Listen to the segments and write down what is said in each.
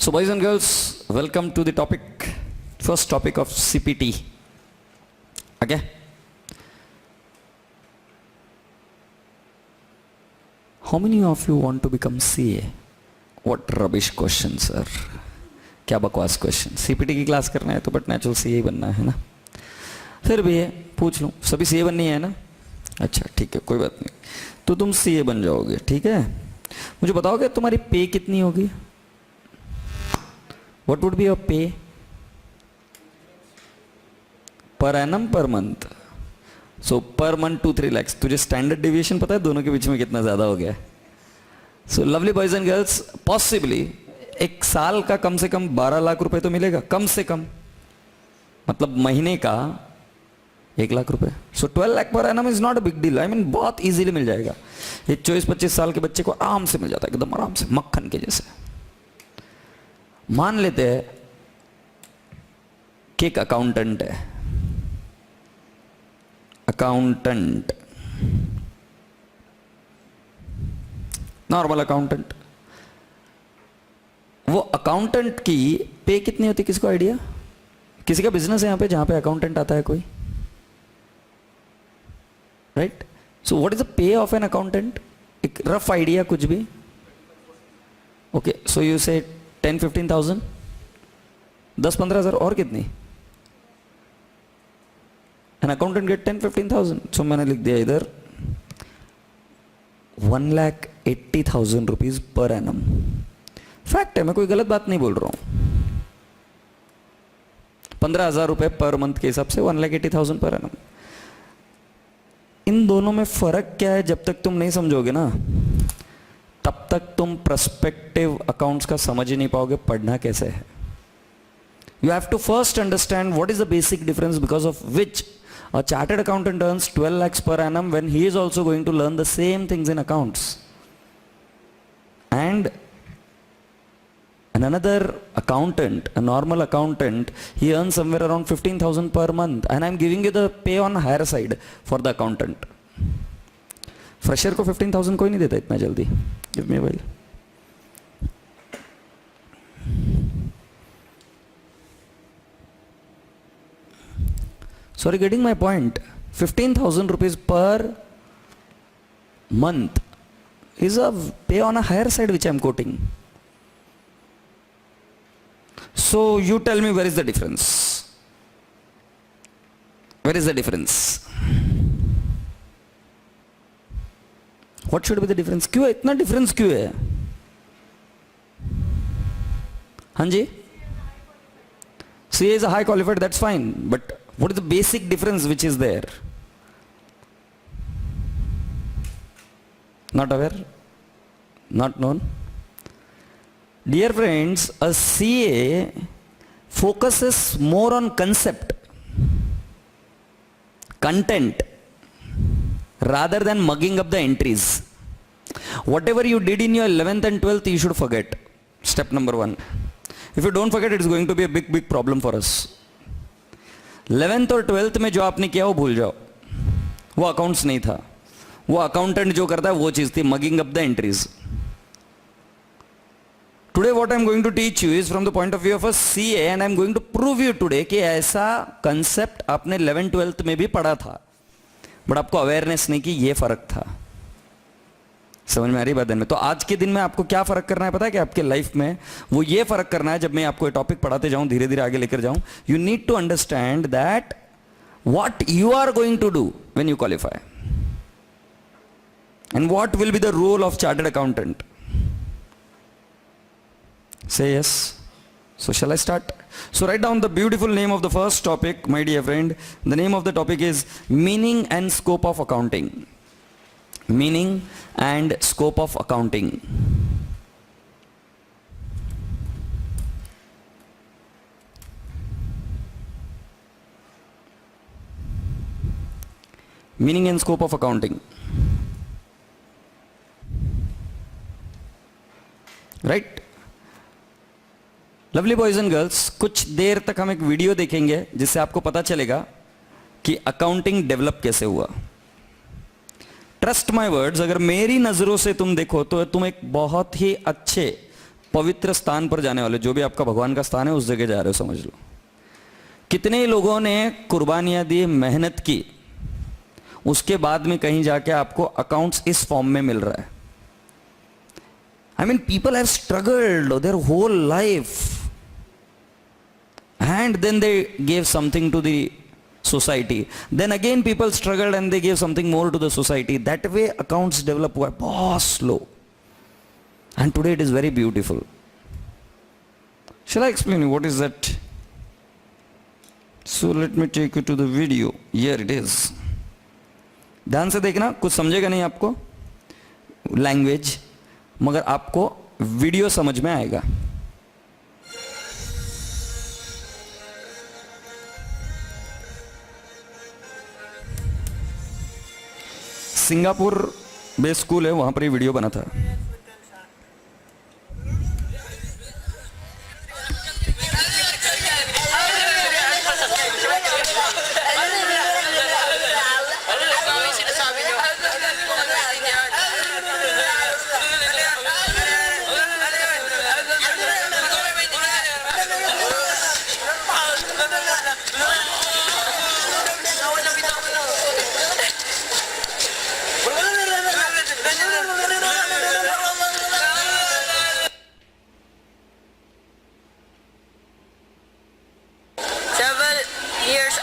So boys and girls, welcome to the topic, first topic of CPT. Okay? How many of you want to become CA? What rubbish question, sir. क्या बकवास question. CPT की class करना है तो but natural CA बनना है ना. फिर भी पूछ लूँ, सभी CA बननी है ना. अच्छा ठीक है, कोई बात नहीं. तो तुम CA बन जाओगे, ठीक है. मुझे बताओगे तुम्हारी पे कितनी होगी. What would be your pay? Per annum, per month. So per month 2-3 lakhs. तुझे स्टैंडर्ड डिविएशन पता है दोनों के बीच में कितना ज्यादा हो गया. So lovely boys and girls, possibly एक साल का कम से कम 12 लाख रुपए तो मिलेगा, कम से कम. मतलब महीने का 1 लाख रुपए. सो 12 lakh per annum is not a big deal. I mean बहुत इजीली मिल जाएगा. एक 24-25 साल के बच्चे को आराम से मिल जाता है, एकदम आराम से, मक्खन के जैसे. मान लेते हैं कि एक अकाउंटेंट है. Accountant, normal accountant. वो अकाउंटेंट की पे कितनी होती है, किसको आइडिया? किसी का बिजनेस है यहां पे जहां पे अकाउंटेंट आता है कोई? Right. So what is the pay of an accountant? एक रफ आइडिया कुछ भी. ओके, सो यू से 10-15,000, 10-15,000. और कितनी? An accountant gate 10-15,000. सो मैंने लिख दिया इधर 1,80,000 रुपीज पर एनम. फैक्ट है, मैं कोई गलत बात नहीं बोल रहा हूं. 15,000 रुपए पर मंथ के हिसाब से 1,80,000 पर एनम. इन दोनों में फर्क क्या है, जब तक तुम नहीं समझोगे ना तब तक तुम प्रस्पेक्टिव अकाउंट्स का समझ ही नहीं पाओगे पढ़ना कैसे है. You have to first understand what is the basic difference because of which a chartered accountant earns 12 lakhs per annum when he is also going to learn the same things in accounts. And another accountant, a normal accountant, he earns somewhere around 15,000 per month. And I'm giving you the pay on higher side for the accountant. Fresher को 15,000 कोई नहीं देता इतना जल्दी. Give me a while. Sorry, getting my point. 15,000 rupees per month is a pay on a higher side which I am quoting. So you tell me, where is the difference? Where is the difference? What should be the difference? क्यों है इतना difference क्यों है? हाँ जी? CA is a high qualified, that's fine, but what is the basic difference which is there? Not aware? Not known? Dear friends, a CA focuses more on concept, content, rather than mugging up the entries. Whatever you did in your 11th and 12th, you should forget. Step number 1. If you don't forget, it is going to be a big problem for us. 11th और 12th में जो आपने किया वो भूल जाओ. वो accounts नहीं था. वो अकाउंटेंट जो करता है वो चीज थी, mugging up the entries. Today what I am going to teach you is from the point of view of a CA, and I am going to prove you today कि ऐसा कंसेप्ट आपने 11th-12th में भी पढ़ा था, but आपको awareness नहीं कि ये फर्क था. समझ में आ रही बात है? तो आज के दिन में आपको क्या फर्क करना है पता है कि आपके लाइफ में वो ये फर्क करना है. जब मैं आपको ये टॉपिक पढ़ाते जाऊं, धीरे धीरे आगे लेकर जाऊं, you need to understand that what you are going to do when you qualify and what will be the role of chartered accountant. Say yes. So shall I start? So write down the beautiful name of the first topic, my dear friend. The name of the topic is meaning and scope of accounting. Meaning and scope of accounting. Meaning and scope of accounting. Right? Lovely boys and girls, कुछ देर तक हम एक video देखेंगे जिससे आपको पता चलेगा कि अकाउंटिंग डेवलप कैसे हुआ. ट्रस्ट माय वर्ड्स, अगर मेरी नजरों से तुम देखो तो तुम एक बहुत ही अच्छे पवित्र स्थान पर जाने वाले, जो भी आपका भगवान का स्थान है उस जगह जा रहे हो समझ लो। कितने लोगों ने कुर्बानियां दी, मेहनत की, उसके बाद में कहीं जाके आपको अकाउंट्स इस फॉर्म में मिल रहा है। I mean, people have struggled their whole life and then they gave something to the society. Then again people struggled and they gave something more to the society. That way accounts develop were बहुत slow. And today it is very beautiful. Shall I explain you what is that? So let me take you to the video. Here it is. ध्यान से देखना, कुछ समझेगा नहीं आपको language, मगर आपको वीडियो समझ में आएगा। सिंगापुर बेस स्कूल है, वहां पर ये वीडियो बना था।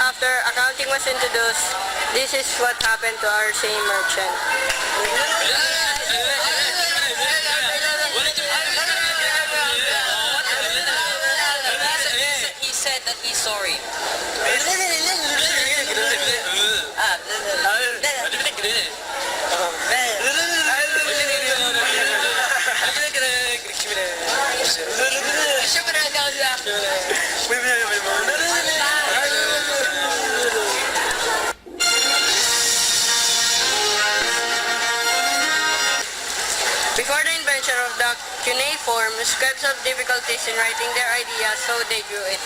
After accounting was introduced, this is what happened to our same merchant. He said that he's sorry. Before the invention of the cuneiform, scribes had difficulties in writing their ideas, so they drew it.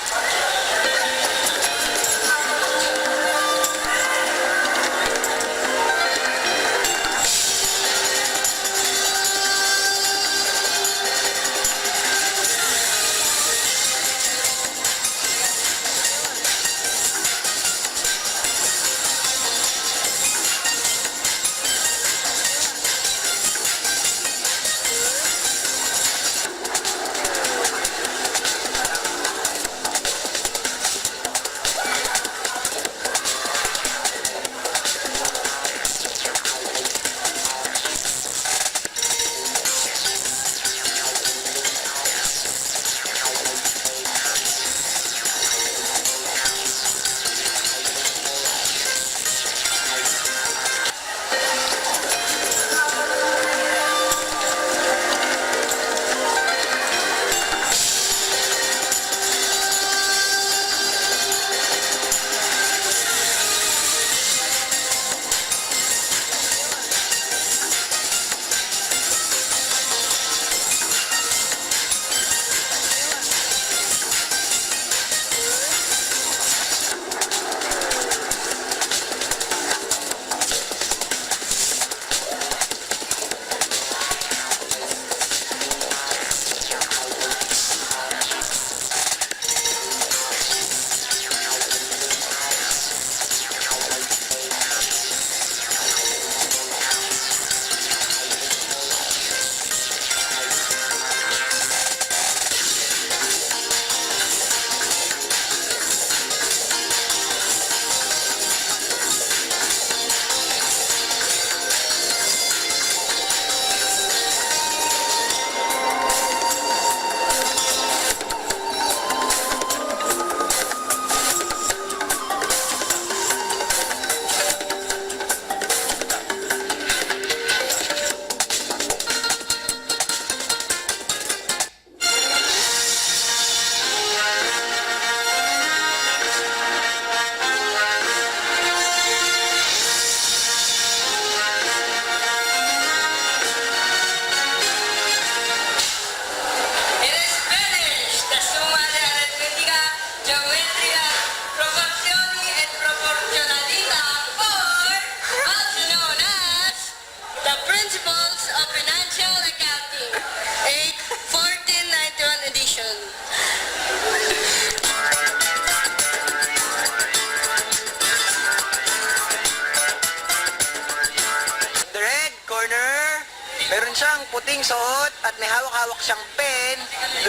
siyang puting suot at may hawak-hawak siyang pen.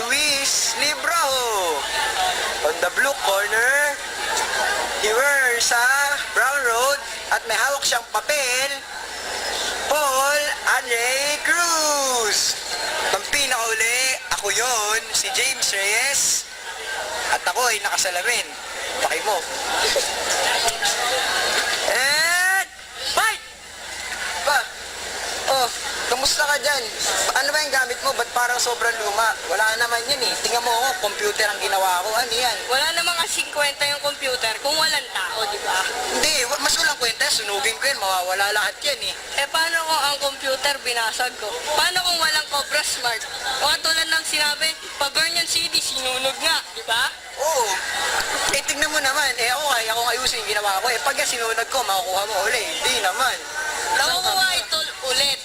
Luis Libraho. On the blue corner, he wears a brown road at may hawak siyang papel. Paul Andre Cruz. Ang pinakauli, ako yon, si James Reyes. At ako ay nakasalamin. Paki mo. And fight! Pa, oh, kamusta ka dyan? Ano ba yung gamit mo? Ba't parang sobrang luma? Wala naman yan eh. Tingnan mo ako, computer ang ginawa ko. Ano yan? Wala namang kasing kwenta yung computer kung walang tao, di ba? Hindi, mas walang kwenta. Sunugin ko yan, mawawala lahat yan eh. Eh paano kung ang computer binasag ko? Paano kung walang Cobra Smart? O katulad ng sinabi, pa-burn yung CD, sinunog nga, di ba? Oo. Eh, tingnan mo naman. Eh, ako kaya akong ayusin yung ginawa ko. Eh, pag sinunod ko, makukuha mo uli. Hindi naman. Nakukuha ito ulit.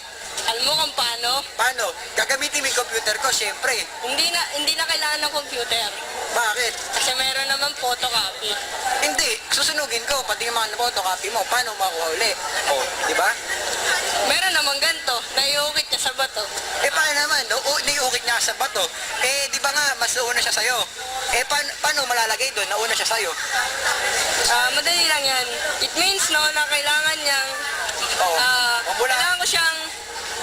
Alam mo kung paano? Paano? Gagamitin mo yung computer ko, syempre. Hindi na kailangan ng computer. Bakit? Kasi meron naman photocopy. Hindi. Susunugin ko, pati yung mga photocopy mo. Paano makuha uli? Oh, di ba? Meron naman ganito, naiukit niya sa bato. Eh, paano naman? Niukit niya sa bato. Eh, di ba nga, mas nauna siya sa'yo? Eh, paano malalagay doon? Nauna siya sa'yo. Madali lang yan. It means no, na kailangan niyang, Oo. Mula.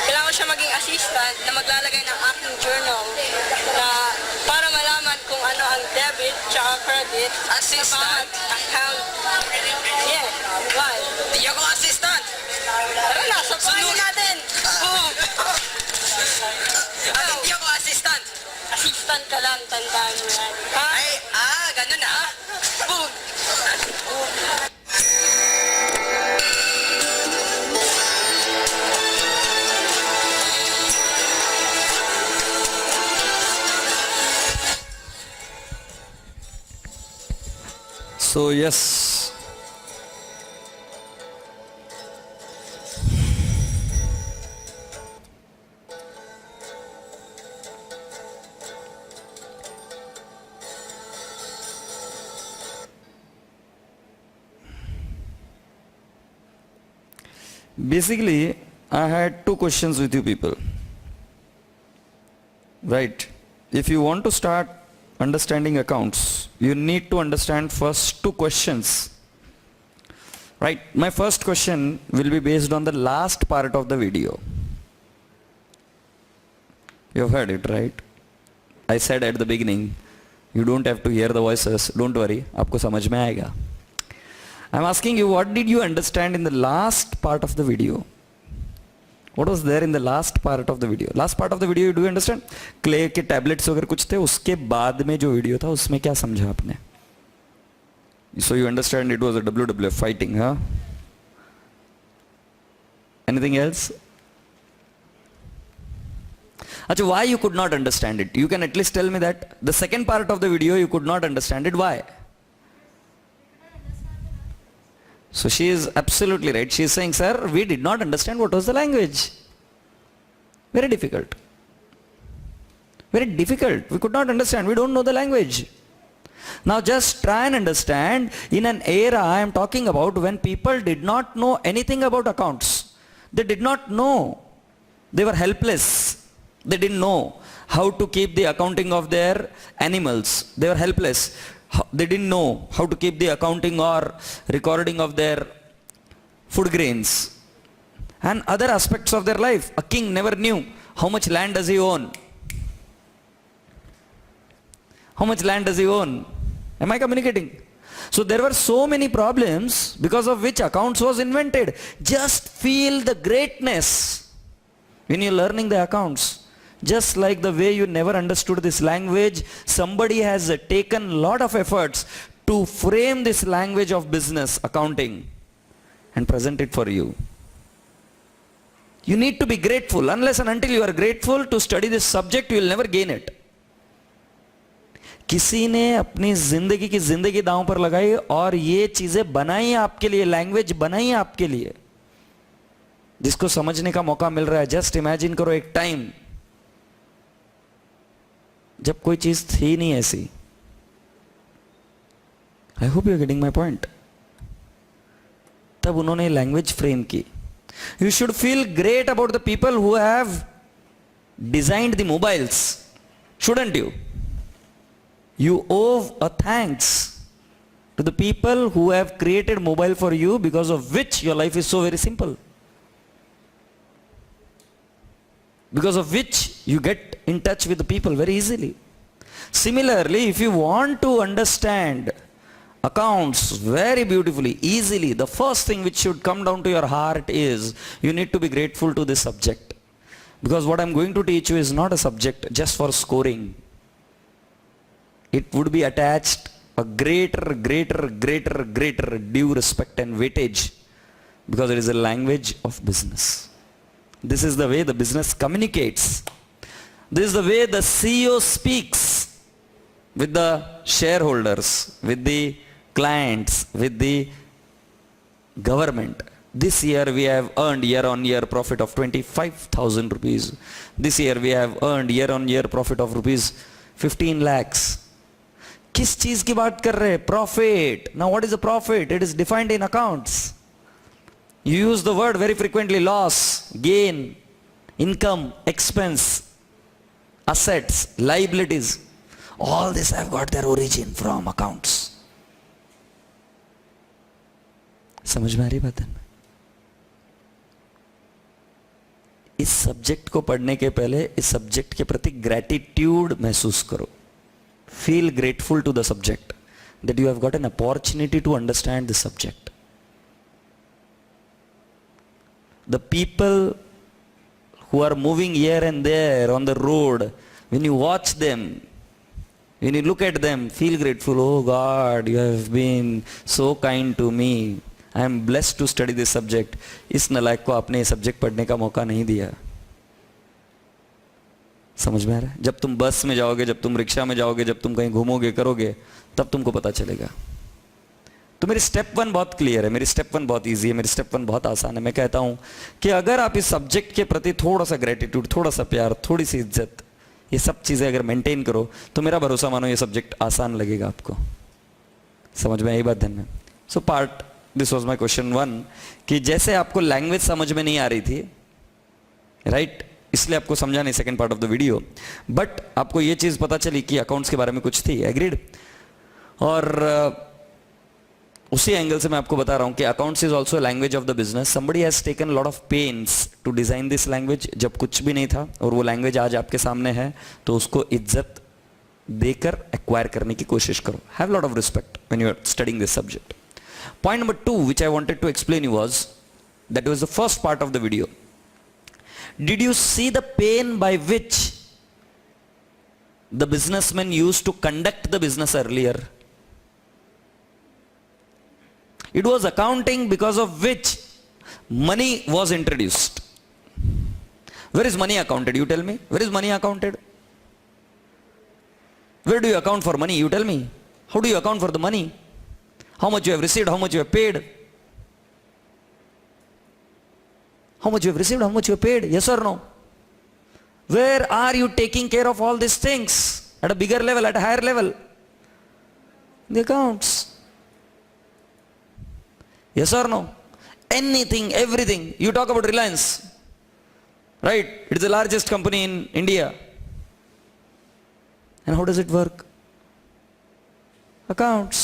kailangan ko siya maging assistant na maglalagay ng aking journal na para malaman kung ano ang debit tsaka credit. Assistant? Account. Yeah, why? Hindi ako assistant. Tara na, sabahin natin. Boom! Hindi ako assistant. Assistant ka lang, tandaan mo yan. Ha? Ganun ah. Boom! So yes, basically I had two questions with you people. Right? If you want to start understanding accounts, you need to understand first two questions. Right? My first question will be based on the last part of the video. You've heard it, right? I said at the beginning, you don't have to hear the voices. Don't worry, आपको समझ में आएगा. I'm asking you, what did you understand in the last part of the video? What was there in the last part of the video? Last part of the video, do you understand? Clay के tablets वगैरह कुछ थे, उसके बाद में जो video था, उसमें क्या समझा आपने? So you understand it was a WWF fighting, huh? Anything else? Achha, why you could not understand it? You can at least tell me that. The second part of the video, you could not understand it. Why? So she is absolutely right. She is saying, sir, we did not understand what was the language. Very difficult. Very difficult. We could not understand. We don't know the language. Now just try and understand, in an era I am talking about when people did not know anything about accounts. They did not know. They were helpless. They didn't know how to keep the accounting of their animals. They were helpless. They didn't know how to keep the accounting or recording of their food grains and other aspects of their life. A king never knew how much land does he own. How much land does he own? Am I communicating? So there were so many problems because of which accounts was invented. Just feel the greatness when you're learning the accounts. Just like the way you never understood this language, somebody has taken a lot of efforts to frame this language of business, accounting, and present it for you. You need to be grateful. Unless and until you are grateful to study this subject, you will never gain it. किसी ने अपनी जिंदगी की जिंदगी दांव पर लगाई और ये चीजें बनाई आपके लिए, लैंग्वेज बनाई आपके लिए, जिसको समझने का मौका मिल रहा है. जस्ट इमेजिन करो एक टाइम जब कोई चीज थी नहीं ऐसी. I hope you are getting my point. तब उन्होंने लैंग्वेज फ्रेम की. You should feel great about the people who have designed the mobiles, shouldn't you? You owe a thanks to the people who have created mobile for you, because of which your life is so very simple. Because of which you get in touch with the people very easily. Similarly, if you want to understand accounts very beautifully, easily, the first thing which should come down to your heart is you need to be grateful to this subject. Because what I'm going to teach you is not a subject just for scoring. It would be attached a greater due respect and weightage, because it is a language of business. This is the way the business communicates. This is the way the CEO speaks with the shareholders, with the clients, with the government. This year we have earned year-on-year profit of 25,000 rupees. This year we have earned year-on-year profit of rupees 15 lakhs. किस चीज की बात कर रहे हैं? Profit. Now what is a profit? It is defined in accounts. You use the word very frequently: loss, gain, income, expense, assets, liabilities. All this have got their origin from accounts. समझ में आ रही बात है? इस subject को पढ़ने के पहले इस सब्जेक्ट के प्रति ग्रेटिट्यूड महसूस करो. Feel grateful to the subject that you have got an opportunity to understand the subject. The people who are moving here and there on the road, when you watch them, when you look at them, feel grateful. Oh God, you have been so kind to me. I am blessed to study this subject. इस नलायक को आपने ये subject पढ़ने का मौका नहीं दिया. समझ में आ रहा है? जब तुम बस में जाओगे, जब तुम रिक्शा में जाओगे, जब तुम कहीं घूमोगे करोगे, तब तुमको पता चलेगा. तो मेरी स्टेप 1 बहुत क्लियर है, मेरी स्टेप 1 बहुत इजी है, मेरी स्टेप 1 बहुत आसान है. मैं कहता हूं कि अगर आप इस सब्जेक्ट के प्रति थोड़ा सा ग्रेटिट्यूड, थोड़ा सा प्यार, थोड़ी सी इज्जत, ये सब चीजें अगर मेंटेन करो, तो मेरा भरोसा मानो ये सब्जेक्ट आसान लगेगा आपको. समझ में आई बात ध्यान में? So part this was my question 1 कि जैसे आपको लैंग्वेज समझ में नहीं आ रही थी, राइट, इसलिए आपको समझा नहीं second part of the video, but आपको ये चीज पता चली कि अकाउंट्स के बारे में कुछ थी. एग्रीड? और उसी एंगल से मैं आपको बता रहा हूं कि accounts is also language of the business. Somebody has taken lot of pains to design this language. जब कुछ भी नहीं था और वो लैंग्वेज आज आपके सामने है, तो उसको इज्जत देकर एक्वायर करने की कोशिश करो. Have lot of respect when you are studying this subject. Point number 2 which I wanted to explain you was, that was the first part of the video. Did you see the pain by which the businessmen used to conduct the business earlier? It was accounting because of which money was introduced. Where is money accounted? You tell me. Where is money accounted? Where do you account for money? You tell me. How do you account for the money? How much you have received, how much you have paid? How much you have received, how much you have paid? Yes or no? Where are you taking care of all these things at a bigger level, at a higher level? The accounts. Yes or no? Anything, everything. You talk about Reliance, right? It is the largest company in India. And how does it work? Accounts.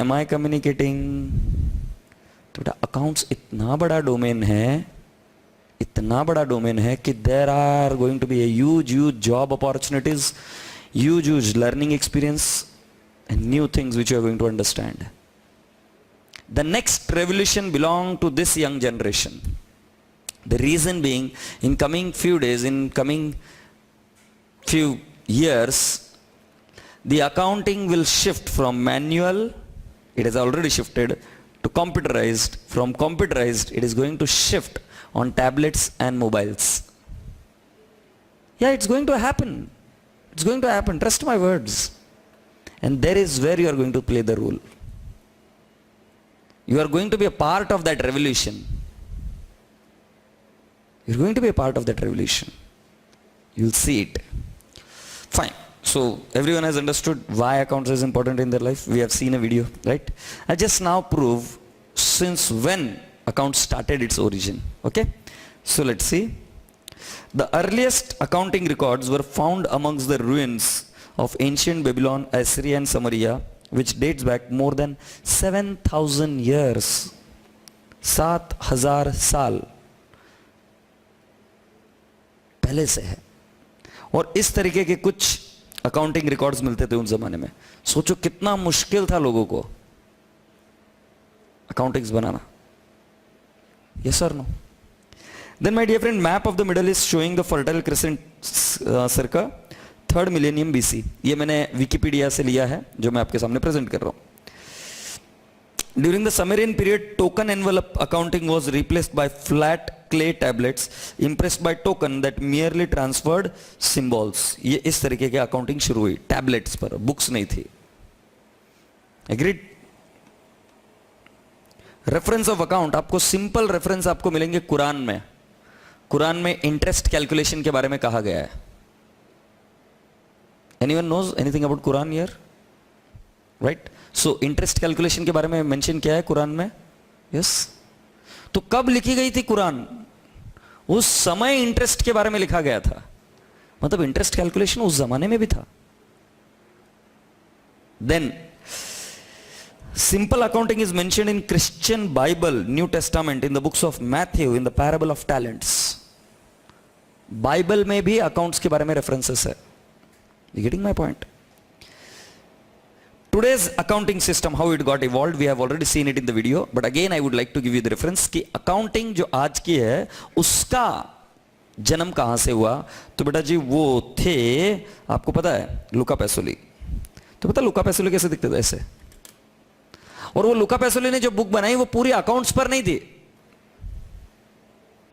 Am I communicating? तो accounts इतना बड़ा domain है कि there are going to be a huge job opportunities, huge learning experience and new things which you are going to understand. The next revolution belong to this young generation. The reason being, in coming few days, in coming few years, the accounting will shift from manual, it has already shifted, to computerized. From computerized, it is going to shift on tablets and mobiles. Yeah, it's going to happen. It's going to happen. Trust my words. And there is where you are going to play the role. You are going to be a part of that revolution. You're going to be a part of that revolution. You'll see it. Fine. So everyone has understood why accounts is important in their life. We have seen a video, right? I just now prove since when accounts started its origin. Okay? So let's see. The earliest accounting records were found amongst the ruins of ancient Babylon, Assyria and Samaria, which dates back more than 7,000 years. 7,000 साल पहले से है। और इस तरीके के कुछ accounting records मिलते थे उन जमाने में। सोचो कितना मुश्किल था लोगों को accountings banana. Yes or no? Then my dear friend, map of the Middle East showing the Fertile Crescent circa 3rd millennium BC. ये मैंने विकिपीडिया से लिया है जो मैं आपके सामने प्रेजेंट कर रहा हूँ। During the Sumerian period, token envelope accounting was replaced by flat clay tablets impressed by token that merely transferred symbols. ये इस तरीके के अकाउंटिंग शुरू हुई टैबलेट्स पर, बुक्स नहीं थी। Agreed? रेफरेंस ऑफ अकाउंट, आपको सिंपल रेफरेंस आपको मिलेंगे कुरान में। कुरान में इंटरेस्ट कैलकुलेशन के बारे में कहा गया है। Anyone knows anything about Quran here? Right? So interest calculation के बारे में मेंशन किया है कुरान में। यस? तो कब लिखी गई थी कुरान? उस समय इंटरेस्ट के बारे में लिखा गया था। मतलब इंटरेस्ट कैलकुलेशन उस जमाने में भी था। Then simple accounting is mentioned in Christian Bible, New Testament, in the books of Matthew, in the parable of talents. Bible में भी अकाउंट्स के बारे में रेफरेंसेस है। You getting my point? Today's accounting system, how it got evolved, we have already seen it in the video, but again I would like to give you the reference कि accounting जो आज की है उसका जन्म कहां से हुआ। तो बेटा जी वो थे, आपको पता है, लुका पैसोली। तो पता लुका पैसोली कैसे दिखते थे? ऐसे। और वो लुका पैसोली ने जो बुक बनाई वो पूरी अकाउंट्स पर नहीं थी।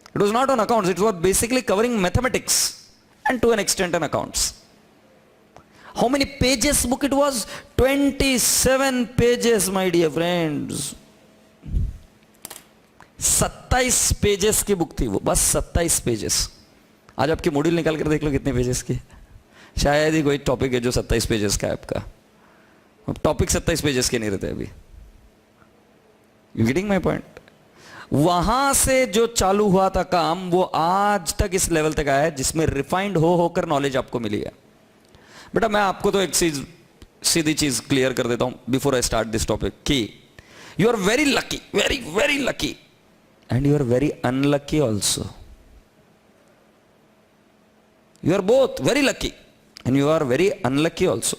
It was not on accounts, it was basically covering mathematics and to an extent an accounts. How many pages book it was? 27 pages my dear friends. 27 pages की बुक थी वो, बस 27 पेजेस। आज आपकी मॉड्यूल निकाल कर देख लो कितने पेजेस की। शायद ही कोई टॉपिक है जो 27 पेजेस का है आपका। टॉपिक 27 पेजेस के नहीं रहते अभी। You getting my point? वहां से जो चालू हुआ था काम वो आज तक इस लेवल तक आया है जिसमें रिफाइंड होकर नॉलेज आपको मिली है। बेटा मैं आपको तो एक चीज, सीधी चीज क्लियर कर देता हूं before I start this topic कि you are very lucky, very very lucky and you are very unlucky also. You are both very lucky and you are very unlucky also.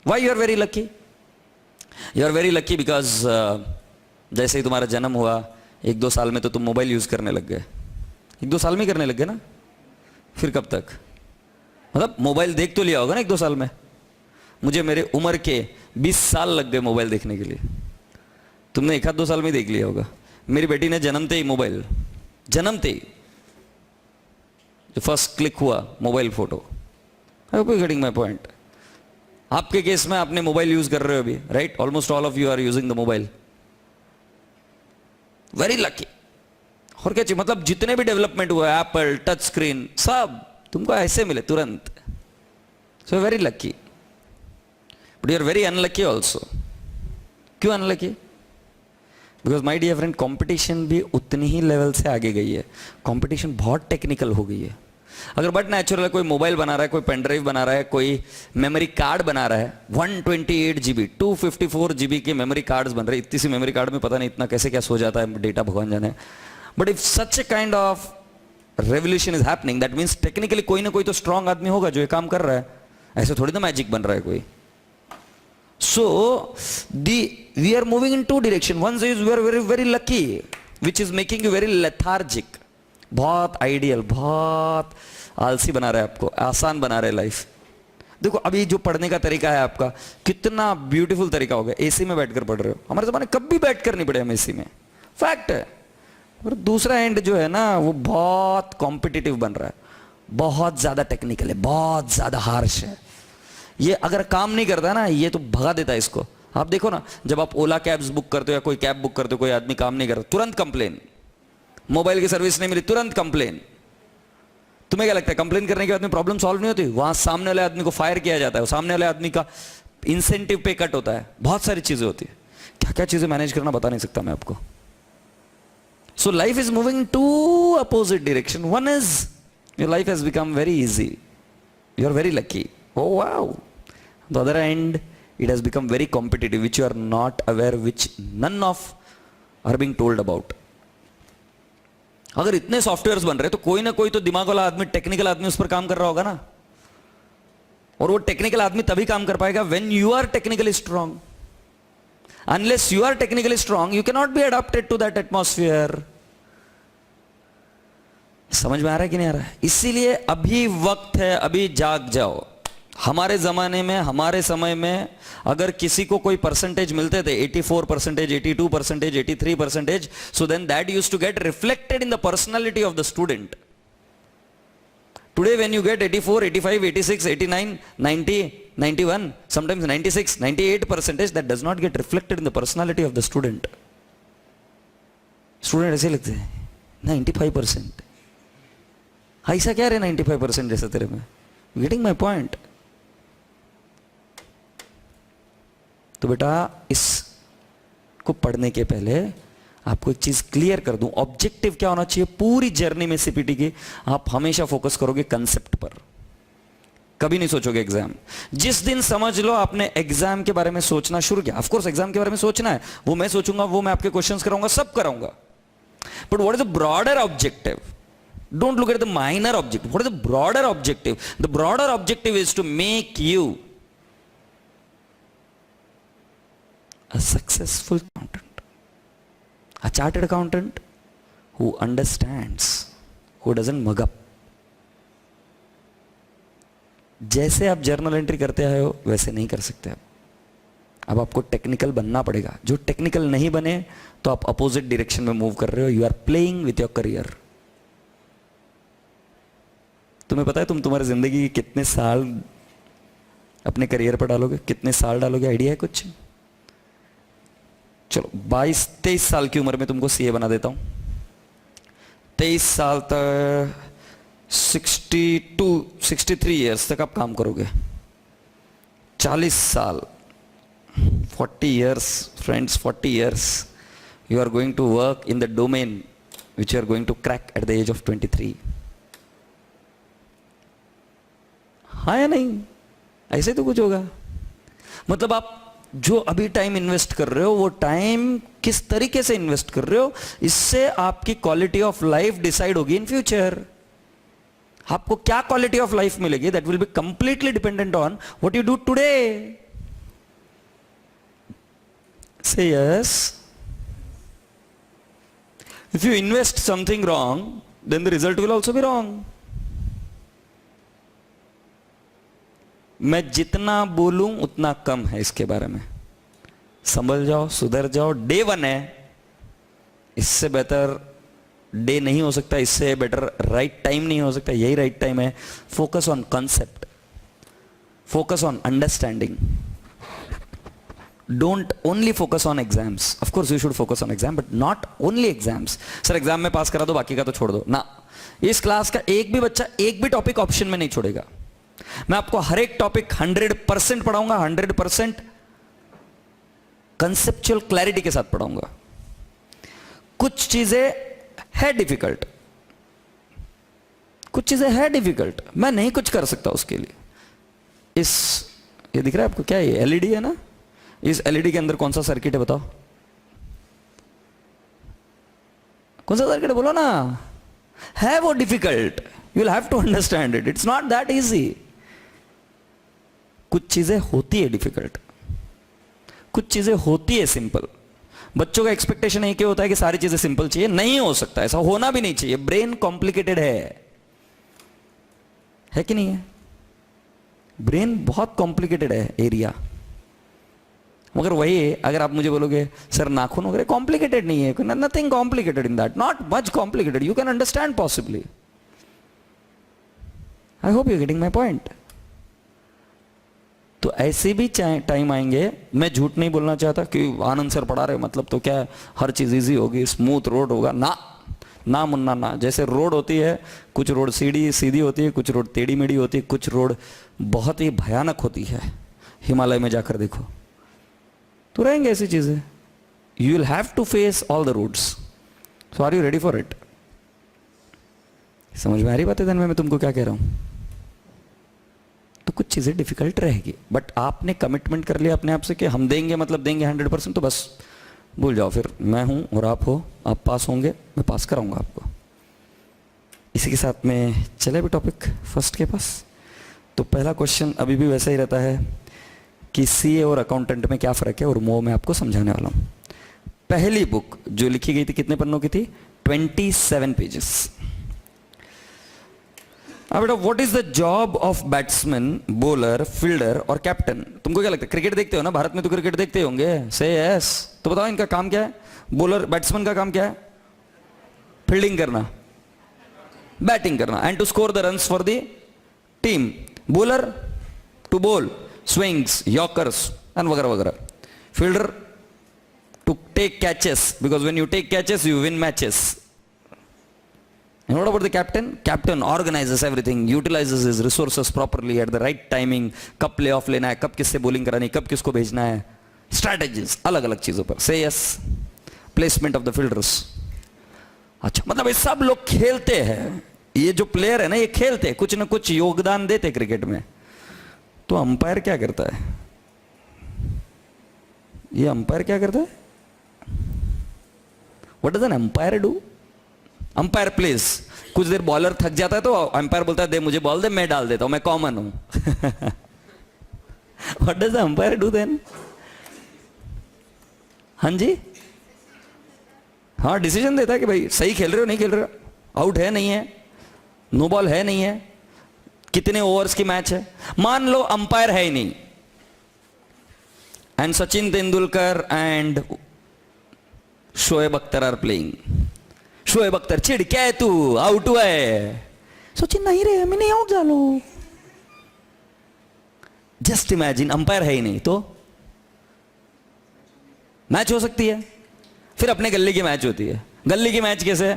Why you are very lucky? You are very lucky because जैसे ही तुम्हारा जन्म हुआ 1-2 साल में तो तुम mobile use करने लग गए। 1-2 साल में करने लग गए ना? फिर कब तक? मतलब मोबाइल देख तो लिया होगा ना 1-2 साल में। मुझे मेरे उम्र के 20 साल लग गए मोबाइल देखने के लिए। तुमने 1-2 साल में देख लिया होगा। मेरी बेटी ने जन्मते ही मोबाइल, जन्मते ही जो फर्स्ट क्लिक हुआ mobile photo. I hope you getting my point. आपके केस में आपने मोबाइल यूज कर रहे हो अभी, right? Almost all of you are using the mobile. Very lucky. और क्या चाहिए? मतलब जितने भी डेवलपमेंट हुआ है, एप्पल, टच स्क्रीन, सब तुमको ऐसे मिले तुरंत। So very lucky, but you are very unlucky also. क्यों unlucky? Because my dear friend, competition भी उतनी ही लेवल से आगे गई है। कंपटीशन बहुत टेक्निकल हो गई है। अगर बट नेचुरल है, कोई मोबाइल बना रहा है, कोई पेनड्राइव बना रहा है, कोई मेमोरी कार्ड बना रहा है, 128 GB 254 GB के मेमोरी कार्ड्स बन रहे हैं। इतनी सी मेमोरी कार्ड में पता नहीं इतना कैसे क्या सो जाता है डेटा, भगवान जाने। But if such a kind of revolution is happening, that means technically कोई ना कोई तो स्ट्रांग आदमी होगा जो ये काम कर रहा है। ऐसे थोड़ी ना मैजिक बन रहा है कोई। So we are moving in 2 direction. One is we are very very lucky, which is making you very lethargic. बहुत आइडियल, बहुत आलसी बना रहा है आपको, आसान बना रहा है लाइफ। देखो अभी जो पढ़ने का तरीका है आपका, कितना ब्यूटीफुल तरीका हो गया। एसी में बैठकर पढ़ रहे हो, हमारे ज़माने कभी बैठकर नहीं पढ़े हम एसी में, फैक्ट है। और दूसरा एंड जो है ना वो बहुत कॉम्पिटिटिव बन रहा है, बहुत ज़्यादा टेक्निकल है, बहुत ज़्यादा हार्श है। ये अगर काम नहीं करता ना ये तो भगा देता है इसको। आप देखो ना, जब आप ओला कैब्स बुक करते हो या कोई कैब बुक करते हो, कोई आदमी काम नहीं करता, तुरंत कंप्लेन। मोबाइल की सर्विस नहीं मिली, तुरंत कंप्लेन। तुम्हें क्या लगता है कंप्लेन करने के बाद में प्रॉब्लम सॉल्व नहीं होती? वहां सामने वाले आदमी को फायर किया जाता है, सामने वाले आदमी का इंसेंटिव पे कट होता है, बहुत सारी चीजें होती है। क्या क्या चीजें मैनेज करना बता नहीं सकता मैं आपको। So life is moving to opposite direction. One is your life has become very easy. You are very lucky. Oh wow. On the other hand, it has become very competitive, which you are not aware, which none of are being told about. अगर इतने softwares बन रहे तो कोई ना कोई तो दिमाग वाला आदमी, टेक्निकल आदमी उस पर काम कर रहा होगा ना. और वो टेक्निकल आदमी तभी काम कर पाएगा when you are technically strong. Unless you are technically strong, you cannot be adapted to that atmosphere. समझ में आ रहा है कि नहीं आ रहा है? इसीलिए अभी वक्त है, अभी जाग जाओ. हमारे जमाने में, हमारे समय में अगर किसी को कोई परसेंटेज मिलते थे 84%, 82%, 83%, so then that used to get reflected in the personality of the student. Today when you get 84, 85, 86, 89, 90, 91, sometimes 96, 98%, that does not get reflected in the personality of the student. Student ऐसे लगते हैं 95%. ऐसा क्या रे 95% जैसा तेरे में? Getting my point? तो बेटा इसको पढ़ने के पहले आपको एक चीज क्लियर कर दूं. ऑब्जेक्टिव क्या होना चाहिए पूरी जर्नी में सीपीटी की? आप हमेशा फोकस करोगे कंसेप्ट पर, कभी नहीं सोचोगे एग्जाम. जिस दिन समझ लो आपने एग्जाम के बारे में सोचना शुरू किया, ऑफ कोर्स एग्जाम के बारे में सोचना है, वो मैं सोचूंगा, वो मैं आपके क्वेश्चंस कराऊंगा, सब कराऊंगा. But what is the broader objective? Don't look at the minor objective. What is the broader objective? The broader objective is to make you a successful accountant, a chartered accountant who understands, who doesn't mug up. जैसे आप journal entry करते आए हो वैसे नहीं कर सकते आप. अब आपको टेक्निकल बनना पड़ेगा. जो टेक्निकल नहीं बने तो आप अपोजिट डायरेक्शन में मूव कर रहे हो. You are playing with your career. तुम्हें पता है तुम तुम्हारी जिंदगी की कितने साल अपने करियर पर डालोगे, कितने साल डालोगे? आइडिया है कुछ? चलो 22-23 साल की उम्र में तुमको सीए बना देता हूं. 23 साल तक 63 इयर्स तक आप काम करोगे. 40 साल 40 years friends, 40 years you are going to work in the domain which you are going to crack at the age of 23. हाँ या नहीं? ऐसे तो कुछ होगा. मतलब आप जो अभी टाइम इन्वेस्ट कर रहे हो वो टाइम किस तरीके से इन्वेस्ट कर रहे हो, इससे आपकी क्वालिटी ऑफ लाइफ डिसाइड होगी इन फ्यूचर. आपको क्या क्वालिटी ऑफ लाइफ मिलेगी, that will be completely dependent on what you do today. Say yes. If you invest something wrong then the result will also be wrong. मैं जितना बोलूं उतना कम है इसके बारे में. संभल जाओ, सुधर जाओ. डे 1 है, इससे बेहतर डे नहीं हो सकता, इससे बेटर राइट टाइम नहीं हो सकता. यही राइट टाइम है. Focus on concept, focus on understanding. Don't only focus on exams. Of course you should focus on exam but not only exams. Sir exam में पास करा दो, बाकी का तो छोड़ दो ना. इस क्लास का एक भी बच्चा एक भी टॉपिक ऑप्शन में नहीं छोड़ेगा. मैं आपको हर एक टॉपिक 100% पढ़ाऊंगा, 100% कंसेप्चुअल क्लैरिटी के साथ पढ़ाऊंगा. कुछ चीजें है डिफिकल्ट, कुछ चीजें है डिफिकल्ट, मैं नहीं कुछ कर सकता उसके लिए. ये दिख रहा है आपको क्या? ये एलईडी है ना. इस एलईडी के अंदर कौन सा सर्किट है बताओ? कौन सा सर्किट है बोलो ना. है वो difficult. You will have to understand it. It's not that easy. कुछ चीजें होती है डिफिकल्ट, कुछ चीजें होती है सिंपल. बच्चों का एक्सपेक्टेशन एक ही होता है कि सारी चीजें सिंपल चाहिए. नहीं हो सकता, ऐसा होना भी नहीं चाहिए. ब्रेन कॉम्प्लिकेटेड है कि नहीं है? ब्रेन बहुत कॉम्प्लिकेटेड है एरिया. मगर वही है, अगर आप मुझे बोलोगे सर नाखून वगैरह कॉम्प्लिकेटेड नहीं है, nothing complicated in that, not much complicated, you can understand possibly. I hope you getting my point. तो ऐसे भी टाइम आएंगे, मैं झूठ नहीं बोलना चाहता कि आनंद सर पढ़ा रहे मतलब तो क्या हर चीज इजी होगी, स्मूथ रोड होगा. ना मुन्ना ना. जैसे रोड होती है, कुछ रोड सीधी होती है, कुछ रोड टेढ़ी मेढ़ी होती है, कुछ रोड बहुत ही भयानक होती है. हिमालय में जाकर देखो तो रहेंगे ऐसी चीजें. You will have to face all the roads. So are you ready for it? समझ में आ रही बात है धन में मैं तुमको क्या कह रहा हूं? तो कुछ चीजें डिफिकल्ट रहेगी, बट आपने कमिटमेंट कर लिया अपने आप से कि हम देंगे, मतलब देंगे 100%, तो बस भूल जाओ, फिर मैं हूं और आप हो, आप पास होंगे, मैं पास कराऊंगा आपको। इसी के साथ में चले भी टॉपिक फर्स्ट के पास। तो पहला क्वेश्चन अभी भी वैसा ही रहता है कि सीए और अकाउंटेंट में क्या फ़र्क है, और वो मैं आपको समझाने वाला हूँ। पहली बुक जो लिखी गई थी कितने पन्नों की थी? 27 पेजेस। अब बेटा, what is the job of batsman, bowler, fielder और कैप्टन? तुमको क्या लगता है? क्रिकेट देखते हो ना, भारत में तो क्रिकेट देखते होंगे, से यस। तो बताओ इनका काम क्या है? बॉलर, बैट्समैन का काम क्या है? फील्डिंग करना, बैटिंग करना, and to score the runs for the team. Bowler to bowl, swings, yorkers and वगैरह वगैरह। Fielder to take catches, because when you take catches you win matches. And what about the captain? Captain organizes everything, utilizes his resources properly at the right timing. कब play of लेना है, कब किससे bowling करानी, कब किसको भेजना है, स्ट्रैटेजीज अलग अलग चीजों पर। से yes. Placement of the fielders. अच्छा, मतलब ये सब लोग खेलते हैं, ये जो प्लेयर है ना ये खेलते हैं, कुछ ना कुछ योगदान देते क्रिकेट में। तो अंपायर क्या करता है? ये अंपायर क्या करता है? What does N umpire do? Umpire place, कुछ देर बॉलर थक जाता है तो अंपायर बोलता है दे मुझे बॉल दे, मैं डाल देता हूं, मैं कॉमन हूं। What does the umpire do then? हाँ जी, हाँ, डिसीजन देता है कि भाई सही खेल रहे हो, नहीं खेल रहे हो, आउट है नहीं है, नो बॉल है नहीं है, कितने ओवर्स की मैच है। मान लो अंपायर है ही नहीं, and Sachin Tendulkar and Shoaib Akhtar are playing. Shoaib Akhtar, चिड़ क्या है तू, आउट हुआ है। सचिन नहीं रहे, मैं नहीं आउट डालो। जस्ट इमेजिन, अंपायर है ही नहीं तो मैच हो सकती है। फिर अपने गली की मैच होती है। गली की मैच कैसे?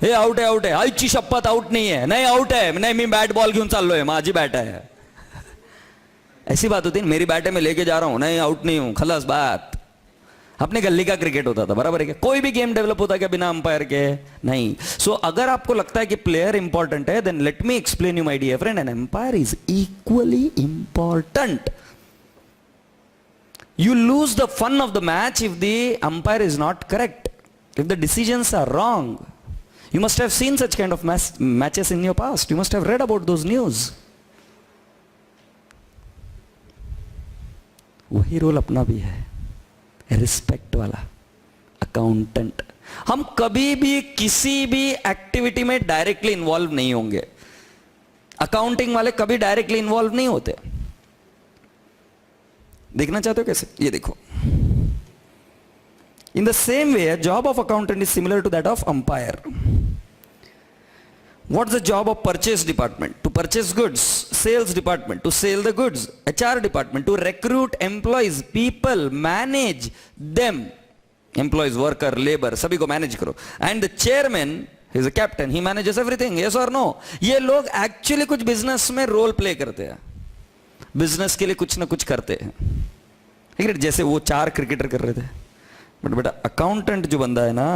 हे आउट है, आउट है, आईची शपथ आउट नहीं है, नहीं आउट है, नहीं मैं बैट बॉल क्यों चाल लो है, माझी बैट है। ऐसी बात होती है, मेरी बैट है मैं लेके जा रहा हूं, नहीं आउट नहीं हूं, खलास बात। अपने गली का क्रिकेट होता था, बराबर है क्या? कोई भी गेम डेवलप होता है क्या बिना अंपायर के? नहीं। सो अगर आपको लगता है कि प्लेयर इंपॉर्टेंट है, then let me explain you my dear friend, an umpire is equally important. You lose the fun of the match if the umpire is not correct, if the decisions are wrong. You must have seen such kind of matches in your past. You must have read about those news. वही role अपना भी है, respect वाला, accountant. हम कभी भी किसी भी एक्टिविटी में डायरेक्टली इन्वॉल्व नहीं होंगे। अकाउंटिंग वाले कभी डायरेक्टली इन्वॉल्व नहीं होते। देखना चाहते हो कैसे? ये देखो, in the same way job of accountant is similar to that of umpire. What's the job of purchase department? To purchase goods. Sales department to sell the goods. HR department to recruit employees, people, manage them. Employees, worker, labor, सभी को manage करो. And the chairman, he is a captain, he manages everything. Yes or no? ये लोग actually कुछ business में role play करते हैं, business के लिए कुछ ना कुछ करते हैं। जैसे वो 4 क्रिकेटर कर रहे थे, बट बेटा अकाउंटेंट जो बंदा है ना,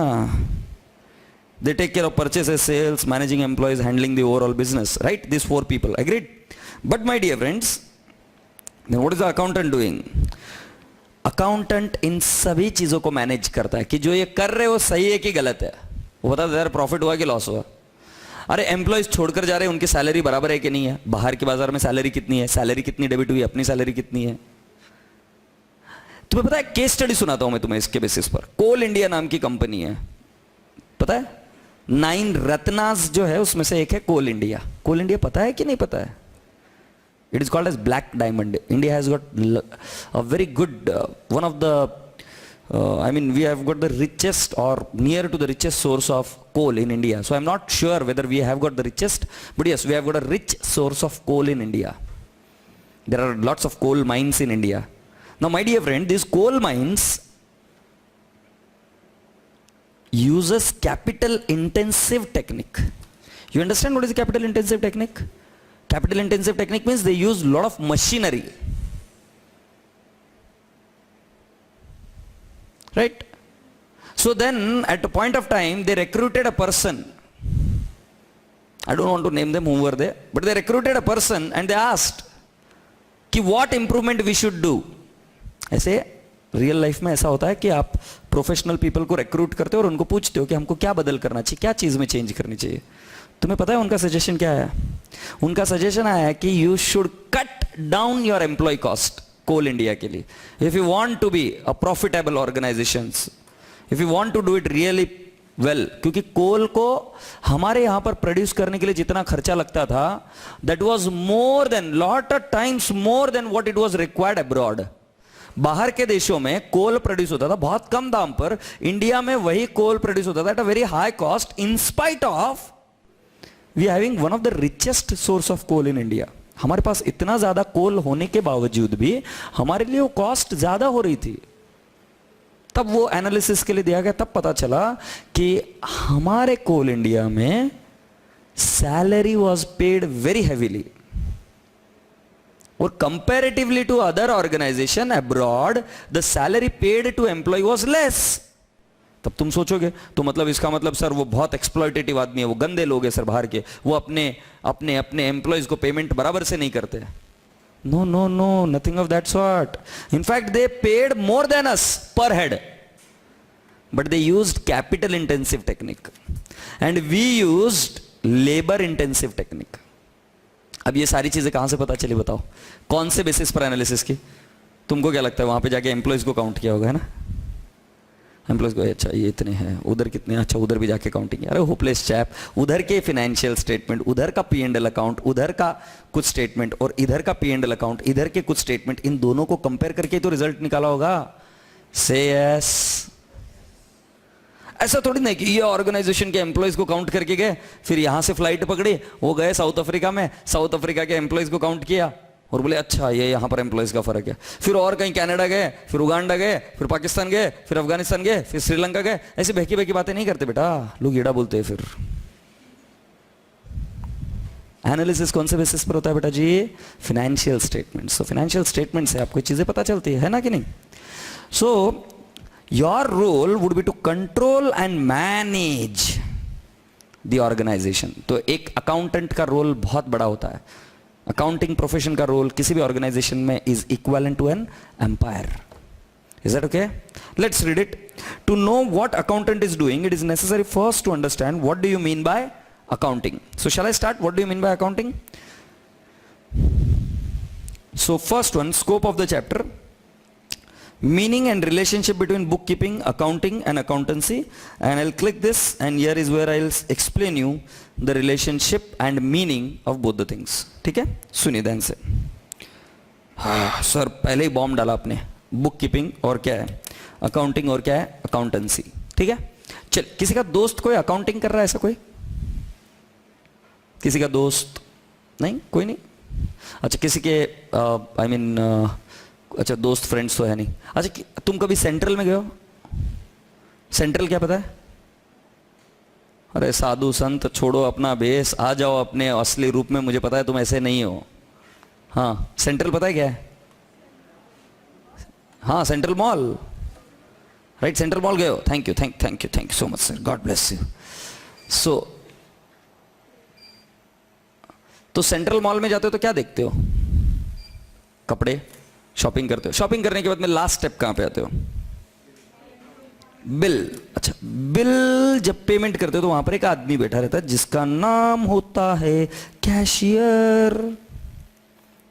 they take care of purchases, sales, managing employees, handling the overall business, right? These 4 people, agreed? But my dear friends, then what is the accountant doing? Accountant इन सभी चीजों को मैनेज करता है कि जो ये कर रहे हो सही है कि गलत है। वो बता दे यार प्रॉफिट हुआ कि लॉस हुआ। अरे एम्प्लॉयज छोड़कर जा रहे हैं, उनकी सैलरी बराबर है कि नहीं है, बाहर के बाजार में सैलरी कितनी है, सैलरी कितनी डेबिट हुई, अपनी सैलरी कितनी है। तुम्हें पता है, केस स्टडी सुनाता हूं मैं तुम्हें इसके बेसिस पर। कोल इंडिया नाम की कंपनी है, पता है? 9 रत्नास जो है उसमें से एक है कोल इंडिया। कोल इंडिया पता है कि नहीं पता है? It is called as black diamond. India has got a very good one of the I mean we have got the richest or near to the richest source of coal in India. So I'm not sure whether we have got the richest, but yes, we have got a rich source of coal in India. There are lots of coal mines in India. Now my dear friend, these coal mines uses capital intensive technique. You understand what is capital intensive technique? Capital intensive technique means they use lot of machinery, right? So then at a point of time they recruited a person I don't want to name them who were there, but they recruited a person and they asked कि what improvement we should do. ऐसे real life में ऐसा होता है कि आप professional people को recruit करते हो और उनको पूछते हो कि हमको क्या बदल करना चाहिए, क्या चीज़ में चेंज करनी चाहिए. तुम्हें पता है उनका सजेशन क्या है? उनका सजेशन आया है कि you should cut down your employ cost coal India के लिए. If you want to be a profitable organisations, if you want to do it really well, क्योंकि कोल को हमारे यहां पर प्रोड्यूस करने के लिए जितना खर्चा लगता था, that was more than lot of times more than what it was required abroad. बाहर के देशों में कोल प्रोड्यूस होता था बहुत कम दाम पर, इंडिया में वही कोल प्रोड्यूस होता था at a very high cost, in spite of we having one of the richest source of coal in India. हमारे पास इतना ज्यादा कोल होने के बावजूद भी हमारे लिए वो कॉस्ट ज्यादा हो रही थी. तब वो एनालिसिस के लिए दिया गया, तब पता चला कि हमारे कोल इंडिया में salary was paid very heavily और comparatively to other organisation abroad the salary paid to employ was less. तब तुम सोचोगे तो मतलब इसका मतलब सर वो बहुत एक्सप्लॉयटेटिव आदमी है, वो गंदे लोग हैं सर बाहर के, वो अपने अपने अपने एम्प्लॉयज को पेमेंट बराबर से नहीं करते. No, no, no, nothing of that sort. In fact, they paid more than us per head. But they used capital intensive technique. And we used labor intensive technique. अब ये सारी चीजें कहां से पता चली बताओ? कौन से बेसिस पर एनालिसिस की? तुमको क्या लगता है वहां पे जाके एम्प्लॉयज को काउंट किया होगा, है ना? एम्प्लॉयज को अच्छा ये इतने हैं, उधर कितने, अच्छा उधर भी जाके काउंटिंग. अरे होपलेस चैप, उधर के फाइनेंशियल स्टेटमेंट, उधर का P&L अकाउंट, उधर का कुछ स्टेटमेंट और इधर का P&L अकाउंट, इधर के कुछ स्टेटमेंट, इन दोनों को कंपेयर करके तो रिजल्ट निकाला होगा. से यस. ऐसा थोड़ी नहीं कि ये ऑर्गेनाइजेशन के एम्प्लॉयज को काउंट करके गए, फिर यहां से फ्लाइट पकड़ी, वो गए साउथ अफ्रीका में, साउथ अफ्रीका के एम्प्लॉयज को काउंट किया और बोले अच्छा ये यहां पर एम्प्लॉयज का फर्क है. फिर और कहीं कनाडा गए, फिर उगांडा गए, फिर पाकिस्तान गए, फिर अफगानिस्तान गए, फिर श्रीलंका गए. ऐसी बहकी बहकी बातें नहीं करते बेटा, लोग ईड़ा बोलते हैं. फिर एनालिसिस कौन से बेसिस पर होता है बेटा जी? Financial statements. तो फाइनेंशियल स्टेटमेंट से आपको चीजें पता चलती है ना कि नहीं? So your role would be to control and manage the organisation. तो एक अकाउंटेंट का रोल बहुत बड़ा होता है. अकाउंटिंग प्रोफेशन का रोल किसी भी ऑर्गेनाइजेशन में is equivalent to an empire. Is that okay? Let's read it. To know what accountant is doing, it is necessary first to understand what do you mean by accounting. So shall I start? What do you mean by accounting? So first one, scope of the chapter, meaning and relationship between bookkeeping, accounting and accountancy, and I'll click this and here is where I'll explain you the relationship and meaning of both the things. ठीक है? सुनिए ध्यान से. हाँ sir पहले ही bomb डाला आपने. Book keeping और क्या है अकाउंटिंग और क्या है अकाउंटेंसी. ठीक है चल. किसी का दोस्त कोई अकाउंटिंग कर रहा है? ऐसा कोई किसी का दोस्त? नहीं, कोई नहीं. अच्छा किसी के आई मीन अच्छा दोस्त फ्रेंड्स तो है नहीं. अच्छा तुम कभी सेंट्रल में गए हो? सेंट्रल क्या पता है? अरे साधु संत छोड़ो अपना बेस, आ जाओ अपने असली रूप में. मुझे पता है तुम ऐसे नहीं हो. हाँ सेंट्रल पता है क्या है? हाँ central mall. Right central mall गए हो. Thank you thank you so much sir, God bless you. So तो सेंट्रल मॉल में जाते हो तो क्या देखते हो? कपड़े. शॉपिंग करते हो. शॉपिंग करने के बाद में लास्ट स्टेप कहां पे आते हो? बिल. अच्छा बिल जब पेमेंट करते हो तो वहां पर एक आदमी बैठा रहता है जिसका नाम होता है कैशियर.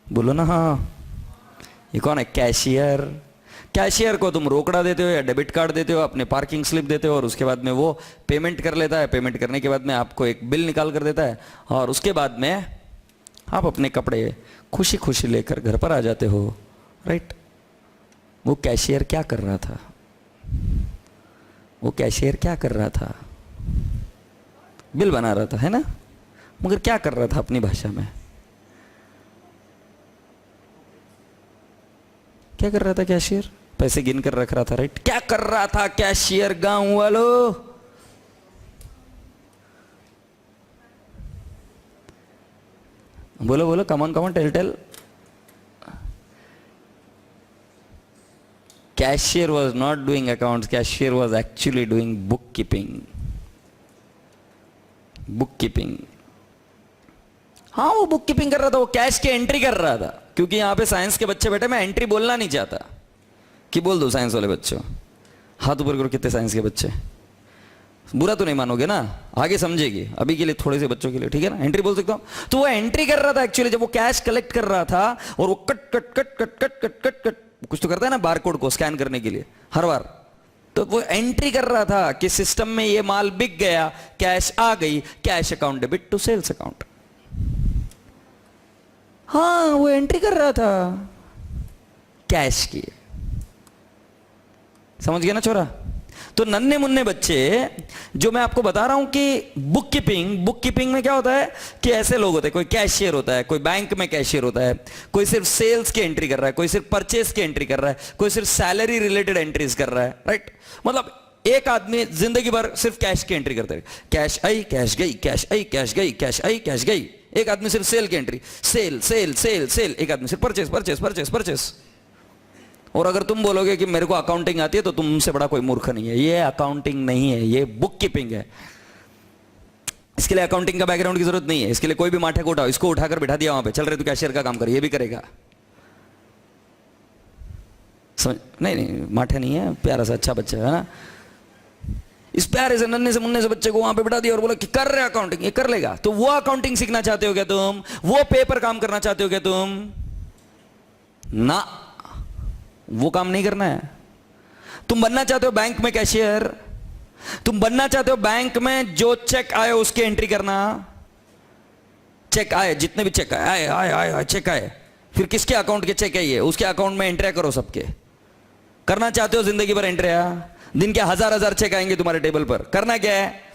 बोलो ना हाँ. ये कौन है? कैशियर. कैशियर को तुम रोकड़ा देते हो या डेबिट कार्ड देते हो, अपने पार्किंग स्लिप देते हो और उसके बाद में वो पेमेंट कर लेता है. पेमेंट करने के बाद में आपको एक बिल निकाल कर देता है और उसके बाद में आप अपने कपड़े खुशी खुशी लेकर घर पर आ जाते हो. राइट. वो कैशियर क्या कर रहा था? वो कैशियर क्या कर रहा था? बिल बना रहा था, है ना? मगर क्या कर रहा था अपनी भाषा में? क्या कर रहा था कैशियर? पैसे गिन कर रख रहा था. राइट. क्या कर रहा था कैशियर गांव वालों? बोलो बोलो, come on tell. Cashier was not doing accounts. Cashier was actually doing bookkeeping. हाँ वो बुक कीपिंग कर रहा था, वो कैश की एंट्री कर रहा था, क्योंकि यहां पे साइंस के बच्चे बैठे, मैं एंट्री बोलना नहीं चाहता कि बोल दो साइंस वाले बच्चों, हाथ ऊपर करो कितने साइंस के बच्चे, बुरा तो नहीं मानोगे ना, आगे समझेगी, अभी के लिए थोड़े से बच्चों के लिए, ठीक है ना, एंट्री बोल सकता हूं। तो वो एंट्री कर रहा था एक्चुअली, जब वो कैश कलेक्ट कर रहा था, और वो cut cut cut cut cut cut cut cut कुछ तो करता है ना बारकोड को स्कैन करने के लिए हर बार, तो वो एंट्री कर रहा था कि सिस्टम में ये माल बिक गया, कैश आ गई, cash account debit to sales account. हाँ वो एंट्री कर रहा था कैश की, समझ गया ना छोरा। तो नन्हे मुन्ने बच्चे, जो मैं आपको बता रहा हूं कि बुक कीपिंग में क्या होता है कि ऐसे लोग होते हैं, कोई कैशियर होता है, कोई बैंक में कैशियर होता है, कोई सिर्फ सेल्स की एंट्री कर रहा है, कोई सिर्फ परचेस की एंट्री कर रहा है, कोई सिर्फ सैलरी रिलेटेड एंट्रीज कर रहा है, राइट। मतलब एक आदमी जिंदगी भर सिर्फ कैश की एंट्री करता है, कैश आई कैश गई, कैश आई कैश गई, कैश आई कैश गई। एक आदमी सिर्फ सेल की entry, sale sale sale sale, एक आदमी सिर्फ परचेस परचेस परचेस परचेस। और अगर तुम बोलोगे कि मेरे को अकाउंटिंग आती है, तो तुमसे बड़ा कोई मूर्ख नहीं है। ये अकाउंटिंग नहीं है, ये बुक कीपिंग है। इसके लिए अकाउंटिंग का बैकग्राउंड की जरूरत नहीं है। इसके लिए कोई भी माठे को उठाओ, इसको उठाकर बिठा दिया वहां पे, चल रहे तू कैशियर का काम कर, ये भी करेगा। समझ नहीं माठे नहीं है, प्यारा सा अच्छा बच्चा है ना। इस प्यारे से नन्हे से मुन्ने से बच्चे को वहां पे बिठा दिया और बोला कि कर रहे अकाउंटिंग, ये कर लेगा। तो वो अकाउंटिंग सीखना चाहते हो क्या तुम? वो पेपर काम करना चाहते हो क्या तुम? ना, वो काम नहीं करना है। तुम बनना चाहते हो बैंक में कैशियर, तुम बनना चाहते हो बैंक में जो चेक आए उसकी एंट्री करना। चेक आए, जितने भी चेक आए आए आए आए चेक आए, फिर किसके अकाउंट के चेक है ये, उसके अकाउंट में एंट्री करो सबके। करना चाहते हो जिंदगी भर एंट्री, दिन के हजार हजार चेक आएंगे तुम्हारे टेबल पर, करना क्या है,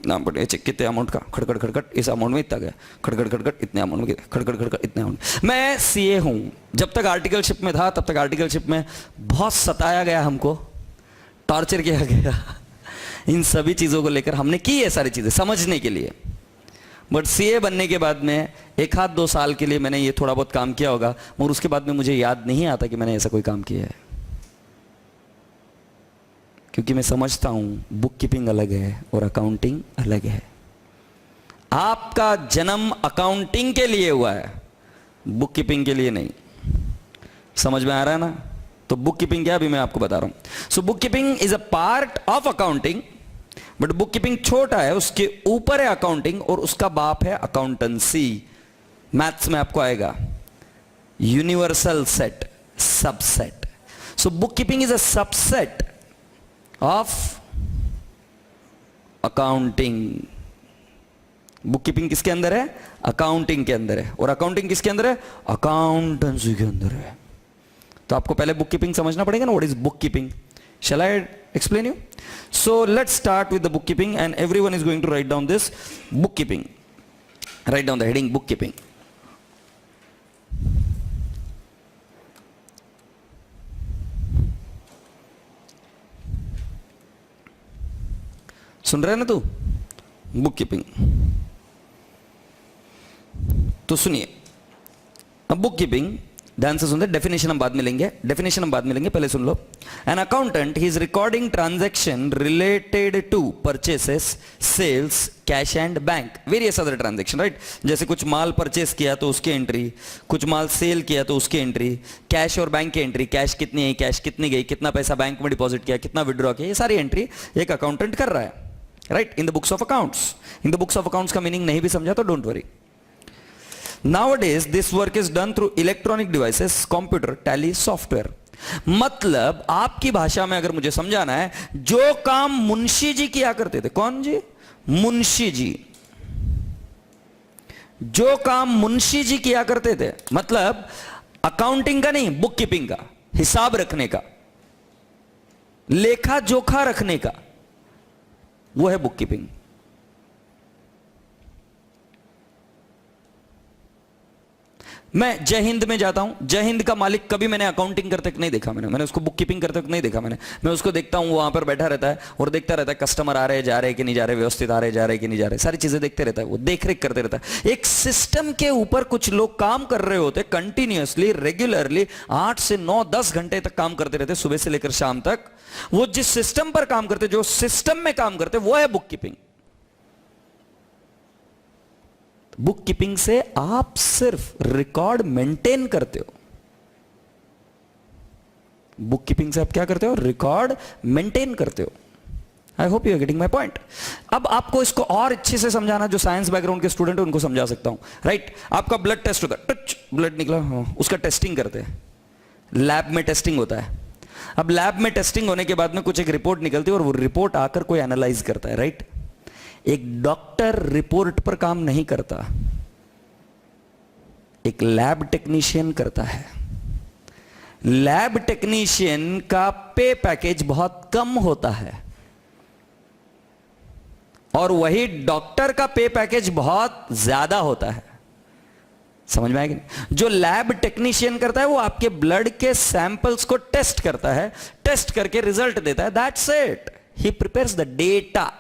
नाम पड़े चेक कितने अमाउंट का, खड़खड़ खड़खड़ इस अमाउंट में इतना गया, खड़खड़ खड़खड़ इतने अमाउंट में, खड़खड़ खड़खड़ इतने अमाउंट। मैं सीए हूं, जब तक आर्टिकलशिप में था तब तक आर्टिकलशिप में बहुत सताया गया, हमको टॉर्चर किया गया इन सभी चीजों को लेकर। हमने की है सारी चीजें समझने के लिए, बट सीए बनने के बाद में एक आध 2 साल के लिए मैंने ये थोड़ा बहुत काम किया होगा, मगर उसके बाद में मुझे याद नहीं आता कि मैंने ऐसा कोई काम किया है। क्योंकि मैं समझता हूं बुक कीपिंग अलग है और अकाउंटिंग अलग है। आपका जन्म अकाउंटिंग के लिए हुआ है, बुक कीपिंग के लिए नहीं। समझ में आ रहा है ना? तो बुक कीपिंग क्या, अभी मैं आपको बता रहा हूं। So book keeping is a part of accounting, but book keeping छोटा है, उसके ऊपर है अकाउंटिंग और उसका बाप है अकाउंटेंसी। मैथ्स में आपको आएगा universal set, subset. So book keeping is a subset of accounting. Book keeping किसके अंदर है? अकाउंटिंग के अंदर है। और अकाउंटिंग किसके अंदर है? अकाउंटेंसी के अंदर है। तो आपको पहले बुक कीपिंग समझना पड़ेगा ना, what is book keeping. Shall I explain you? So let's start with the book keeping and everyone is going to write down this book keeping. Write down the heading book keeping. सुन रहे ना तू? Book keeping. तो सुनिए, अब book keeping ध्यान से सुनते। डेफिनेशन हम बाद में लेंगे, पहले सुन लो। An accountant he is recording transaction related to purchases, sales, cash and bank, various other transaction, right. जैसे कुछ माल परचेस किया तो उसकी एंट्री, कुछ माल सेल किया तो उसकी एंट्री, कैश और बैंक की एंट्री, कैश कितनी आई, कैश कितनी गई, कितना पैसा बैंक में डिपॉजिट किया, कितना विड्रॉ किया, ये सारी एंट्री एक अकाउंटेंट कर रहा है, right, in the books of accounts. In the books of accounts का मीनिंग नहीं भी समझा तो don't worry. Nowadays this work is done through electronic devices, computer, tally, software. मतलब आपकी भाषा में अगर मुझे समझाना है, जो काम मुंशी जी किया करते थे, कौन जी? मुंशी जी। जो काम मुंशी जी किया करते थे, मतलब अकाउंटिंग का नहीं, बुक कीपिंग का, हिसाब रखने का, लेखा जोखा रखने का, वो है बुक कीपिंग। मैं जय हिंद में जाता हूं, जय हिंद का मालिक कभी मैंने अकाउंटिंग करते नहीं देखा, मैंने उसको बुक कीपिंग करते नहीं देखा। मैं उसको देखता हूं, वहां पर बैठा रहता है और देखता रहता है कस्टमर आ रहे जा रहे कि नहीं जा रहे, व्यवस्थित आ रहे जा रहे कि नहीं जा रहे, सारी चीजें देखते रहता है, वो देख रेख करते रहता है। एक सिस्टम के ऊपर कुछ लोग काम कर रहे होते कंटिन्यूअसली, रेगुलरली 8 से 9 10 घंटे तक काम करते रहते, सुबह से लेकर शाम तक। वो जिस सिस्टम पर काम करते, जो सिस्टम में काम करते, वो है बुक कीपिंग। बुक कीपिंग से आप सिर्फ रिकॉर्ड मेंटेन करते हो। बुक कीपिंग से आप क्या करते हो? रिकॉर्ड मेंटेन करते हो। I hope you are getting my point. अब आपको इसको और अच्छे से समझाना, जो साइंस बैकग्राउंड के स्टूडेंट है उनको समझा सकता हूं, राइट? आपका ब्लड टेस्ट होता है, टच ब्लड निकला, उसका टेस्टिंग करते हैं, लैब में टेस्टिंग होता है। अब लैब में टेस्टिंग होने के बाद में कुछ एक रिपोर्ट निकलती है और वो रिपोर्ट आकर कोई एनालाइज करता है, राइट? एक डॉक्टर रिपोर्ट पर काम नहीं करता, एक लैब टेक्नीशियन करता है। लैब टेक्नीशियन का पे पैकेज बहुत कम होता है और वही डॉक्टर का पे पैकेज बहुत ज्यादा होता है। समझ में आएगी? जो लैब टेक्नीशियन करता है वो आपके ब्लड के सैंपल्स को टेस्ट करता है, टेस्ट करके रिजल्ट देता है, that's it. He prepares the data.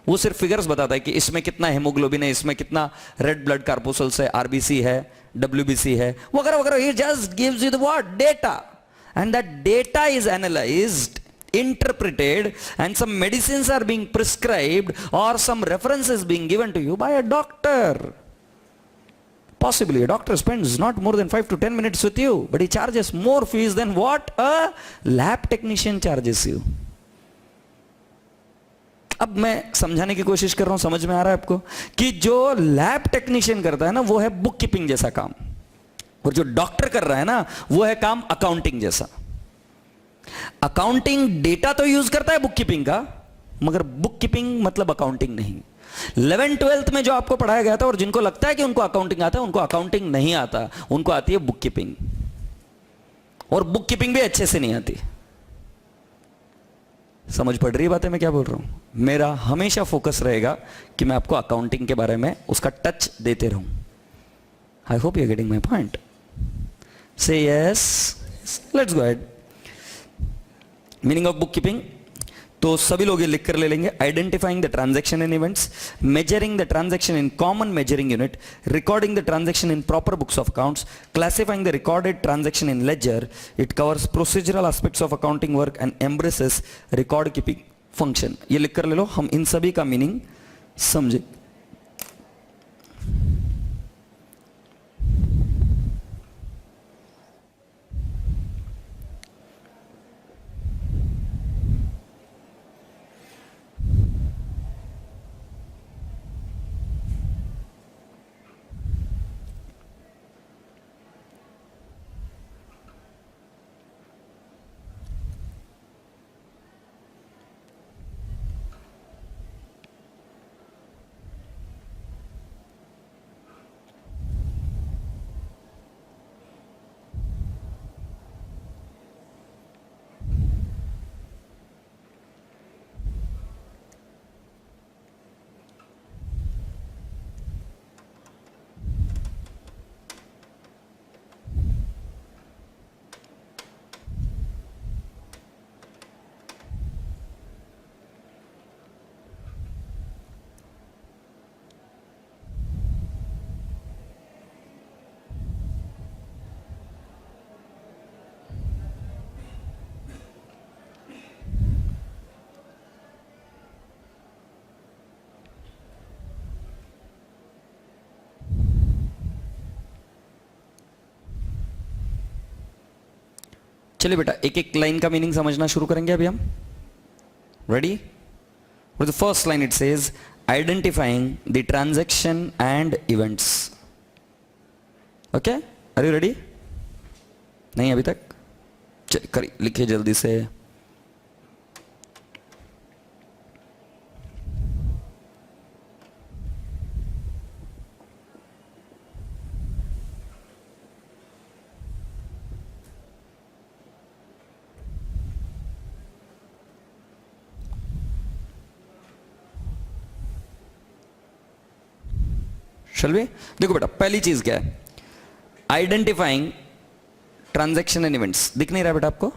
वो सिर्फ फिगर्स बताता है कि इसमें कितना हेमोग्लोबिन है, इसमें कितना रेड ब्लड कार्पोसल्स है, आरबीसी है, डब्ल्यूबीसी है, वगैरह वगैरह। He just gives you the what? Data. And that data is analysed, interpreted, and some medicines are being prescribed or some references being given to you by a doctor. Possibly a doctor spends not more than 5 to 10 minutes with you, but he charges more fees than what a lab technician charges you. अब मैं समझाने की कोशिश कर रहा हूं, समझ में आ रहा है आपको कि जो लैब टेक्नीशियन करता है ना वो है बुक कीपिंग जैसा काम, और जो डॉक्टर कर रहा है ना वो है काम अकाउंटिंग जैसा। अकाउंटिंग डेटा तो यूज करता है बुक कीपिंग का, मगर बुक कीपिंग मतलब अकाउंटिंग नहीं। 11th 12th में जो आपको पढ़ाया गया था और जिनको लगता है कि उनको अकाउंटिंग आता है, उनको अकाउंटिंग नहीं आता, उनको आती है बुक कीपिंग, और बुक कीपिंग भी अच्छे से नहीं आती। समझ पड़ रही है बातें मैं क्या बोल रहा हूं? मेरा हमेशा फोकस रहेगा कि मैं आपको अकाउंटिंग के बारे में उसका टच देते रहूं। I hope you are getting my point. Say yes, let's go ahead. Meaning of book keeping तो सभी लोग ये लिख कर ले लेंगे। Identifying the transaction in events, measuring the transaction in common measuring unit, recording the transaction in proper books of accounts, classifying the recorded transaction in ledger. It covers procedural aspects of accounting work and embraces record keeping function. ये लिख कर ले लो, हम इन सभी का meaning समझे। चलिए बेटा एक एक लाइन का मीनिंग समझना शुरू करेंगे अभी हम। Ready? The first line it says identifying the transaction and events. Okay, are you ready? नहीं अभी तक? चलिए लिखिए जल्दी से। चलिए देखो बेटा पहली चीज क्या है? Identifying transaction and events. दिख नहीं रहा बेटा आपको?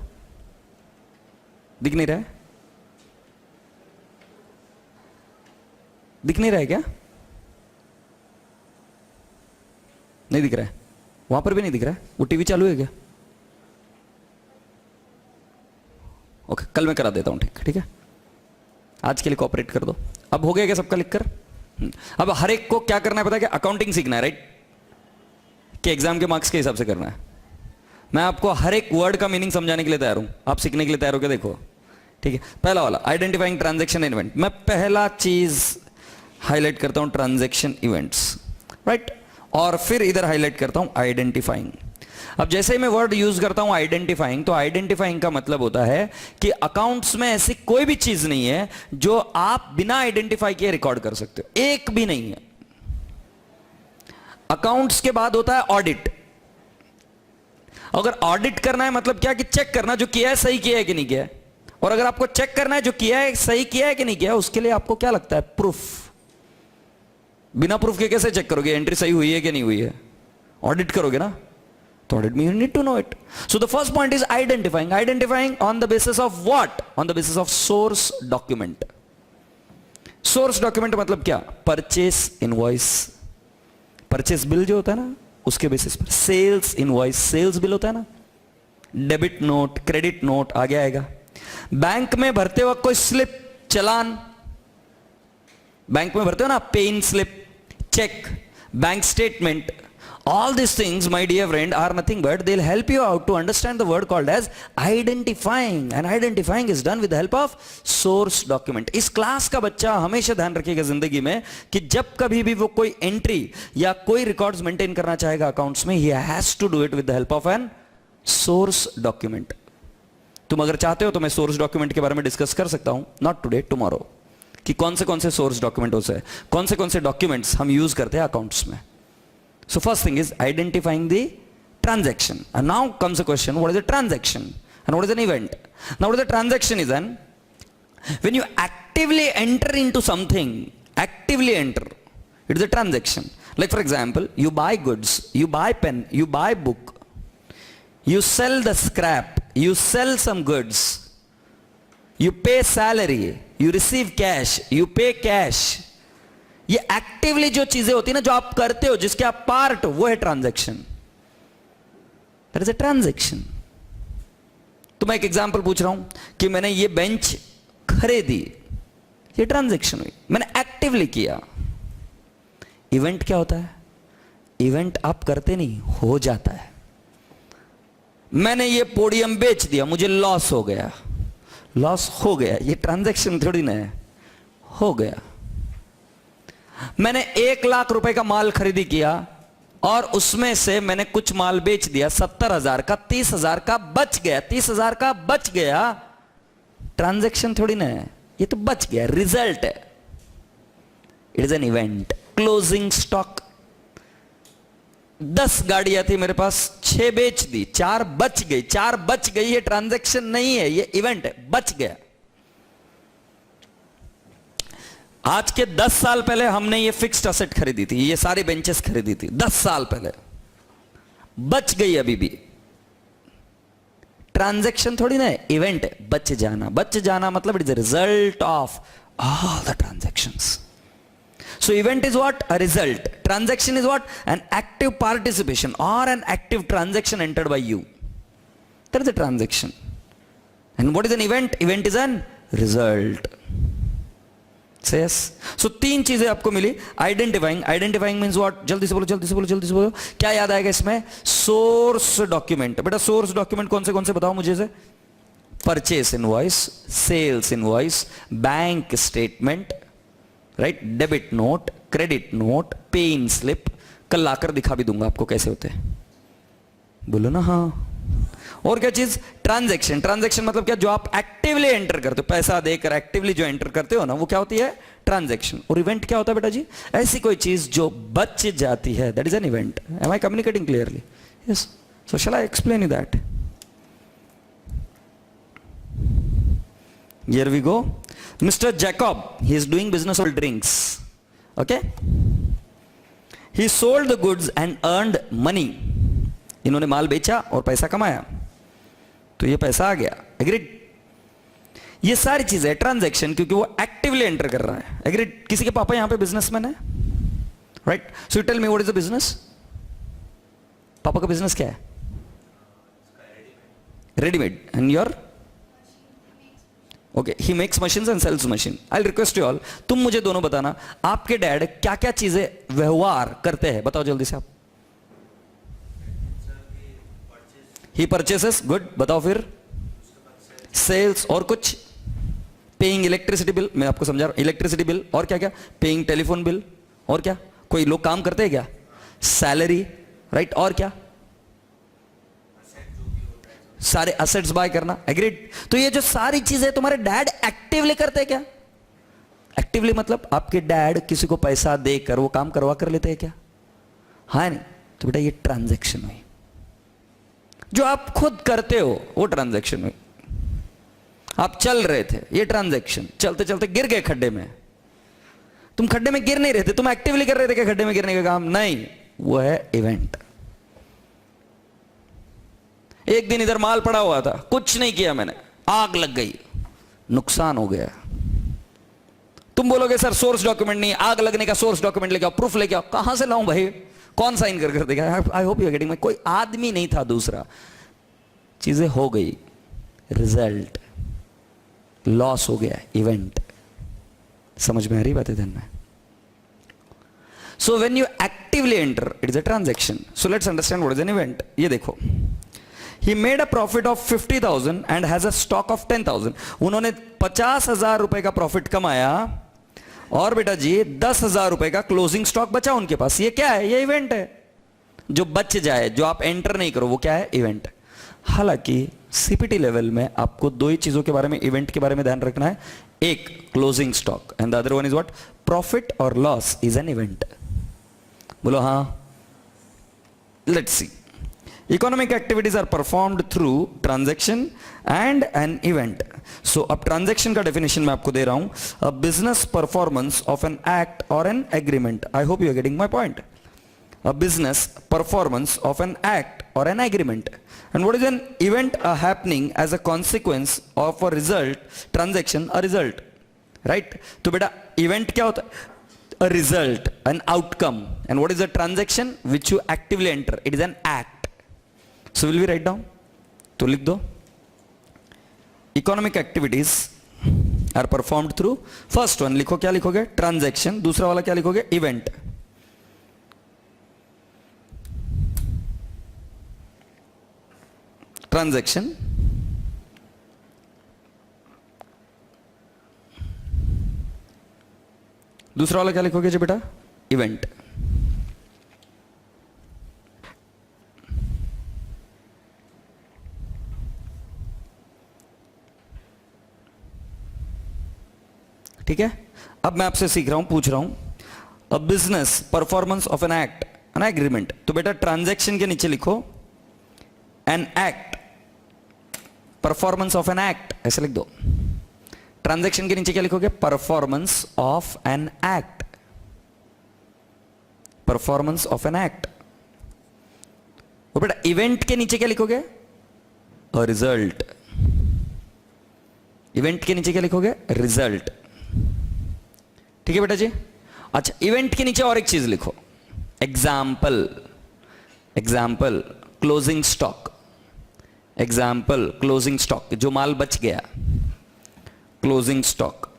दिख नहीं रहा है? दिख नहीं रहा है क्या? नहीं दिख रहा है? वहां पर भी नहीं दिख रहा है? वो टीवी चालू है क्या? ओके, कल मैं करा देता हूं। ठीक है, आज के लिए कोऑपरेट कर दो। अब हो गया क्या सबका लिखकर? अब हर एक को क्या करना है पता है, कि अकाउंटिंग सीखना है, राइट? कि एग्जाम के मार्क्स के हिसाब से करना है। मैं आपको हर एक वर्ड का मीनिंग समझाने के लिए तैयार हूं, आप सीखने के लिए तैयार हो क्या? देखो, ठीक है। पहला वाला आइडेंटिफाइंग ट्रांजैक्शन इवेंट, मैं पहला चीज हाईलाइट करता हूं ट्रांजैक्शन इवेंट्स, राइट? और फिर इधर हाईलाइट करता हूं आइडेंटिफाइंग। अब जैसे ही मैं वर्ड यूज करता हूं आइडेंटिफाइंग, तो आइडेंटिफाइंग का मतलब होता है कि अकाउंट्स में ऐसी कोई भी चीज नहीं है जो आप बिना आइडेंटिफाई किए रिकॉर्ड कर सकते हो, एक भी नहीं है। अकाउंट्स के बाद होता है ऑडिट। अगर ऑडिट करना है मतलब क्या, कि चेक करना जो किया है सही किया है कि नहीं किया है। और अगर आपको चेक करना है जो किया है सही किया है कि नहीं किया है, उसके लिए आपको क्या लगता है? प्रूफ। बिना प्रूफ के कैसे चेक करोगे एंट्री सही हुई है कि नहीं हुई है? ऑडिट करोगे ना, तो ऑडिट में you need to know it. So the first point is identifying. Identifying on the basis of what? On the basis of source document. Source document मतलब क्या? परचेस इनवॉइस, परचेस बिल जो होता है ना, उसके बेसिस पर। Sales invoice, sales bill होता है ना। डेबिट नोट, क्रेडिट नोट आगे आएगा। बैंक में भरते वक्त कोई स्लिप, चालान, बैंक में भरते हो ना, pay in slip, cheque, bank statement, all these things, my dear friend, are nothing but they'll help you out to understand the word called as identifying, and identifying is done with the help of source document. इस class का बच्चा हमेशा ध्यान रखिएगा जिंदगी में कि जब कभी भी वो कोई एंट्री या कोई रिकॉर्ड्स मेंटेन करना चाहेगा अकाउंट्स में, he has to do it with the help of an source document. तुम अगर चाहते हो तो मैं सोर्स डॉक्यूमेंट के बारे में डिस्कस कर सकता हूं, नॉट टुडे, टुमारो, कि कौन से सोर्स डॉक्यूमेंट होते हैं, कौन से डॉक्यूमेंट्स हम यूज करते हैं अकाउंट्स में। So first thing is identifying the transaction. And now comes the question, what is a transaction and what is an event? Now what is a transaction is when you actively enter into something, actively enter, it is a transaction. Like for example, you buy goods, you buy pen, you buy book, you sell the scrap, you sell some goods, you pay salary, you receive cash, you pay cash. ये actively जो चीजें होती है ना, जो आप करते हो, जिसके आप पार्ट हो, वो है transaction. That is a transaction. तो मैं एक एग्जांपल पूछ रहा हूं कि मैंने ये बेंच खरीदी, ये ट्रांजैक्शन हुई, मैंने एक्टिवली किया। इवेंट क्या होता है? इवेंट आप करते नहीं, हो जाता है। मैंने ये पोडियम बेच दिया, मुझे लॉस हो गया, लॉस हो गया, ये ट्रांजैक्शन थोड़ी ना है, हो गया। मैंने 1 लाख रुपए का माल खरीदी किया और उसमें से मैंने कुछ माल बेच दिया, 70,000 का, 30,000 का बच गया, 30,000 का बच गया। ट्रांजैक्शन थोड़ी ना है, ये तो बच गया, रिजल्ट है। It is an event. Closing stock, 10 गाड़ियां थी मेरे पास, 6 बेच दी, 4 बच गई, 4 बच गई। ये ट्रांजैक्शन नहीं है, ये इवेंट है, बच गया। आज के 10 साल पहले हमने ये फिक्स्ड असेट खरीदी थी, ये सारी बेंचेस खरीदी थी 10 साल पहले, बच गई अभी भी। ट्रांजैक्शन थोड़ी ना है, इवेंट है, बच जाना। बच जाना मतलब it is the result of all the transactions. So event is what? A result. Transaction is what? An active participation or an active transaction entered by you. That is a transaction. And what is an event? Event is an result. Say yes. So 3 चीजें आपको मिली। Identifying. Identifying means what? जल्दी से बोलो, जल्दी से बोलो, जल्दी से बोलो। क्या याद आएगा इसमें? Source document. बेटा source document कौन से बताओ मुझे से? Purchase invoice, sales invoice, bank statement, right, debit note, credit note, पे इन स्लिप। कल लाकर दिखा भी दूंगा आपको कैसे होते हैं, बोलो ना हाँ। और क्या चीज? ट्रांजैक्शन। ट्रांजैक्शन मतलब क्या? जो आप एक्टिवली एंटर करते हो, पैसा देकर एक्टिवली जो एंटर करते हो ना, वो क्या होती है? ट्रांजैक्शन। और इवेंट क्या होता है बेटा जी? ऐसी कोई चीज जो बच जाती है, that is an event. Am I communicating clearly? Yes. So shall I explain you that? Here we go. Mr. Jacob, he is doing business of drinks. Okay? He sold the goods and earned money. इन्होंने माल बेचा और पैसा कमाया, तो ये पैसा आ गया। Agreed? ये सारी चीजें ट्रांजैक्शन, क्योंकि वो एक्टिवली एंटर कर रहा है। एग्रीड? किसी के पापा यहां पे बिजनेसमैन है, right? So tell me what is the business? पापा का बिजनेस क्या है? Readymade. And your? Okay, he makes machines and sells machine. I request you all, तुम मुझे दोनों बताना आपके डैड क्या क्या चीजें व्यवहार करते हैं, बताओ जल्दी से आप. ही परचेसेस, गुड, बताओ फिर. सेल्स, और कुछ? पेइंग इलेक्ट्रिसिटी बिल, मैं आपको समझा रहा हूं, इलेक्ट्रिसिटी बिल, और क्या क्या? पेइंग टेलीफोन बिल, और क्या? कोई लोग काम करते हैं क्या? सैलरी, राइट, और क्या? सारे असेट्स बाय करना, एग्रीड. तो ये जो सारी चीजें तुम्हारे डैड एक्टिवली करते हैं क्या? एक्टिवली मतलब आपके डैड किसी को पैसा देकर वो काम करवा कर लेते हैं क्या? हाँ नहीं? तो बेटा ये ट्रांजैक्शन हुई. जो आप खुद करते हो वो ट्रांजैक्शन हुई. आप चल रहे थे, ये ट्रांजैक्शन. चलते चलते गिर गए खड्डे में. तुम खड्डे में गिर नहीं रहे थे, तुम एक्टिवली कर रहे थे क्या खड्डे में गिरने का काम? नहीं, वो है इवेंट. एक दिन इधर माल पड़ा हुआ था, कुछ नहीं किया मैंने, आग लग गई, नुकसान हो गया. तुम बोलोगे सर सोर्स डॉक्यूमेंट नहीं, आग लगने का सोर्स डॉक्यूमेंट लेके आओ, प्रूफ लेके आओ. कहां से लाऊं भाई? कौन साइन कर देगा? I hope you are getting. कोई आदमी नहीं था दूसरा. चीजें हो गई, रिजल्ट, लॉस हो गया, इवेंट. समझ में आ रही बात है ध्यान में? So when you actively enter it is a transaction. So let's understand what is an event. ये देखो, he made a profit of 50,000 and has a stock of 10,000. उन्होंने 50,000 रुपए का प्रॉफिट कमाया और बेटा जी 10,000 रुपए का क्लोजिंग स्टॉक बचा उनके पास. ये क्या है? ये इवेंट है. जो बच जाए, जो आप एंटर नहीं करो, वो क्या है? इवेंट. हालांकि सीपीटी लेवल में आपको दो ही चीजों के बारे में, इवेंट के बारे में ध्यान रखना है. एक closing stock and the other one is what? Profit और लॉस इज एन इवेंट. बोलो हाँ. Let's see. Economic activities are performed through transaction and an event. So अब transaction का definition मैं आपको दे रहा हूं. A business performance of an act or an agreement. I hope you are getting my point. A business performance of an act or an agreement. And what is an event? A happening as a consequence of a result. Transaction, a result. Right? तो बेटा event क्या होता है? A result, an outcome. And what is a transaction? Which you actively enter. It is an act. So will we write down? तो लिख दो. Economic activities are performed through. First one लिखो, क्या लिखोगे? Transaction. दूसरा वाला क्या लिखोगे? Event. Transaction. दूसरा वाला क्या लिखोगे जी बेटा? Event. ठीक है. अब मैं आपसे सीख रहा हूं, पूछ रहा हूं. A business performance of an act, an agreement. तो बेटा ट्रांजैक्शन के नीचे लिखो an act, performance of an act, ऐसे लिख दो. ट्रांजैक्शन के नीचे क्या लिखोगे? Performance of an act, performance of an act. और बेटा इवेंट के नीचे क्या लिखोगे? A result. इवेंट के नीचे क्या लिखोगे? रिजल्ट. ठीक है बेटा जी. अच्छा, इवेंट के नीचे और एक चीज लिखो, example. Example closing stock. Example closing stock, जो माल बच गया, क्लोजिंग स्टॉक.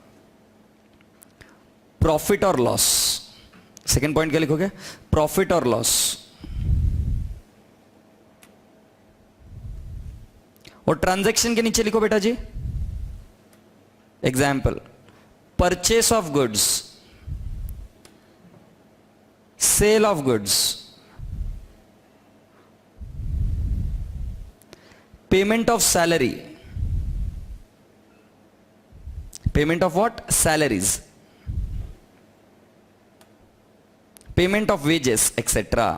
प्रॉफिट और लॉस. सेकेंड पॉइंट क्या लिखोगे? प्रॉफिट और लॉस. और ट्रांजैक्शन के नीचे लिखो बेटा जी, example purchase of goods, sale of goods, payment of salary, payment of what? Salaries, payment of wages, etc.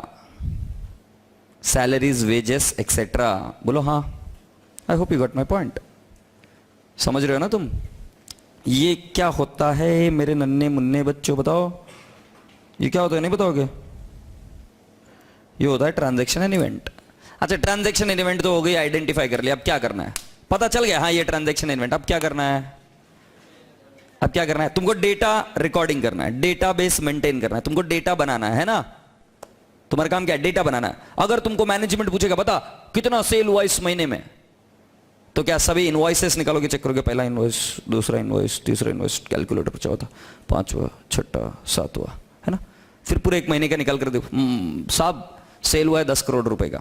Salaries, wages, etc. बोलो हाँ. I hope you got my point. समझ रहे हो ना तुम? ये क्या होता है मेरे नन्हे मुन्ने बच्चों, बताओ ये क्या होता है? नहीं बताओगे? ये होता है ट्रांजैक्शन एंड इवेंट. अच्छा, ट्रांजैक्शन एंड इवेंट तो हो गई, आइडेंटिफाई कर लिया. अब क्या करना है? पता चल गया हाँ ये ट्रांजैक्शन एंड इवेंट. अब क्या करना है? अब क्या करना है? तुमको डेटा रिकॉर्डिंग करना है, डेटा बेस मेंटेन करना है, तुमको डेटा बनाना है ना. तुम्हारा काम क्या है? डेटा बनाना है. अगर तुमको मैनेजमेंट पूछेगा बता कितना सेल हुआ इस महीने में, तो क्या सभी इनवॉइसेस निकालोगे, चेक करोगे, पहला इनवॉइस, दूसरा इनवॉइस, तीसरा इनवॉइस, कैलकुलेटर, चौथा, पांचवा, छठा, सातवां, है ना, फिर पूरे एक महीने का निकाल कर दो, साहब सेल हुआ है 10 करोड़ रुपए का,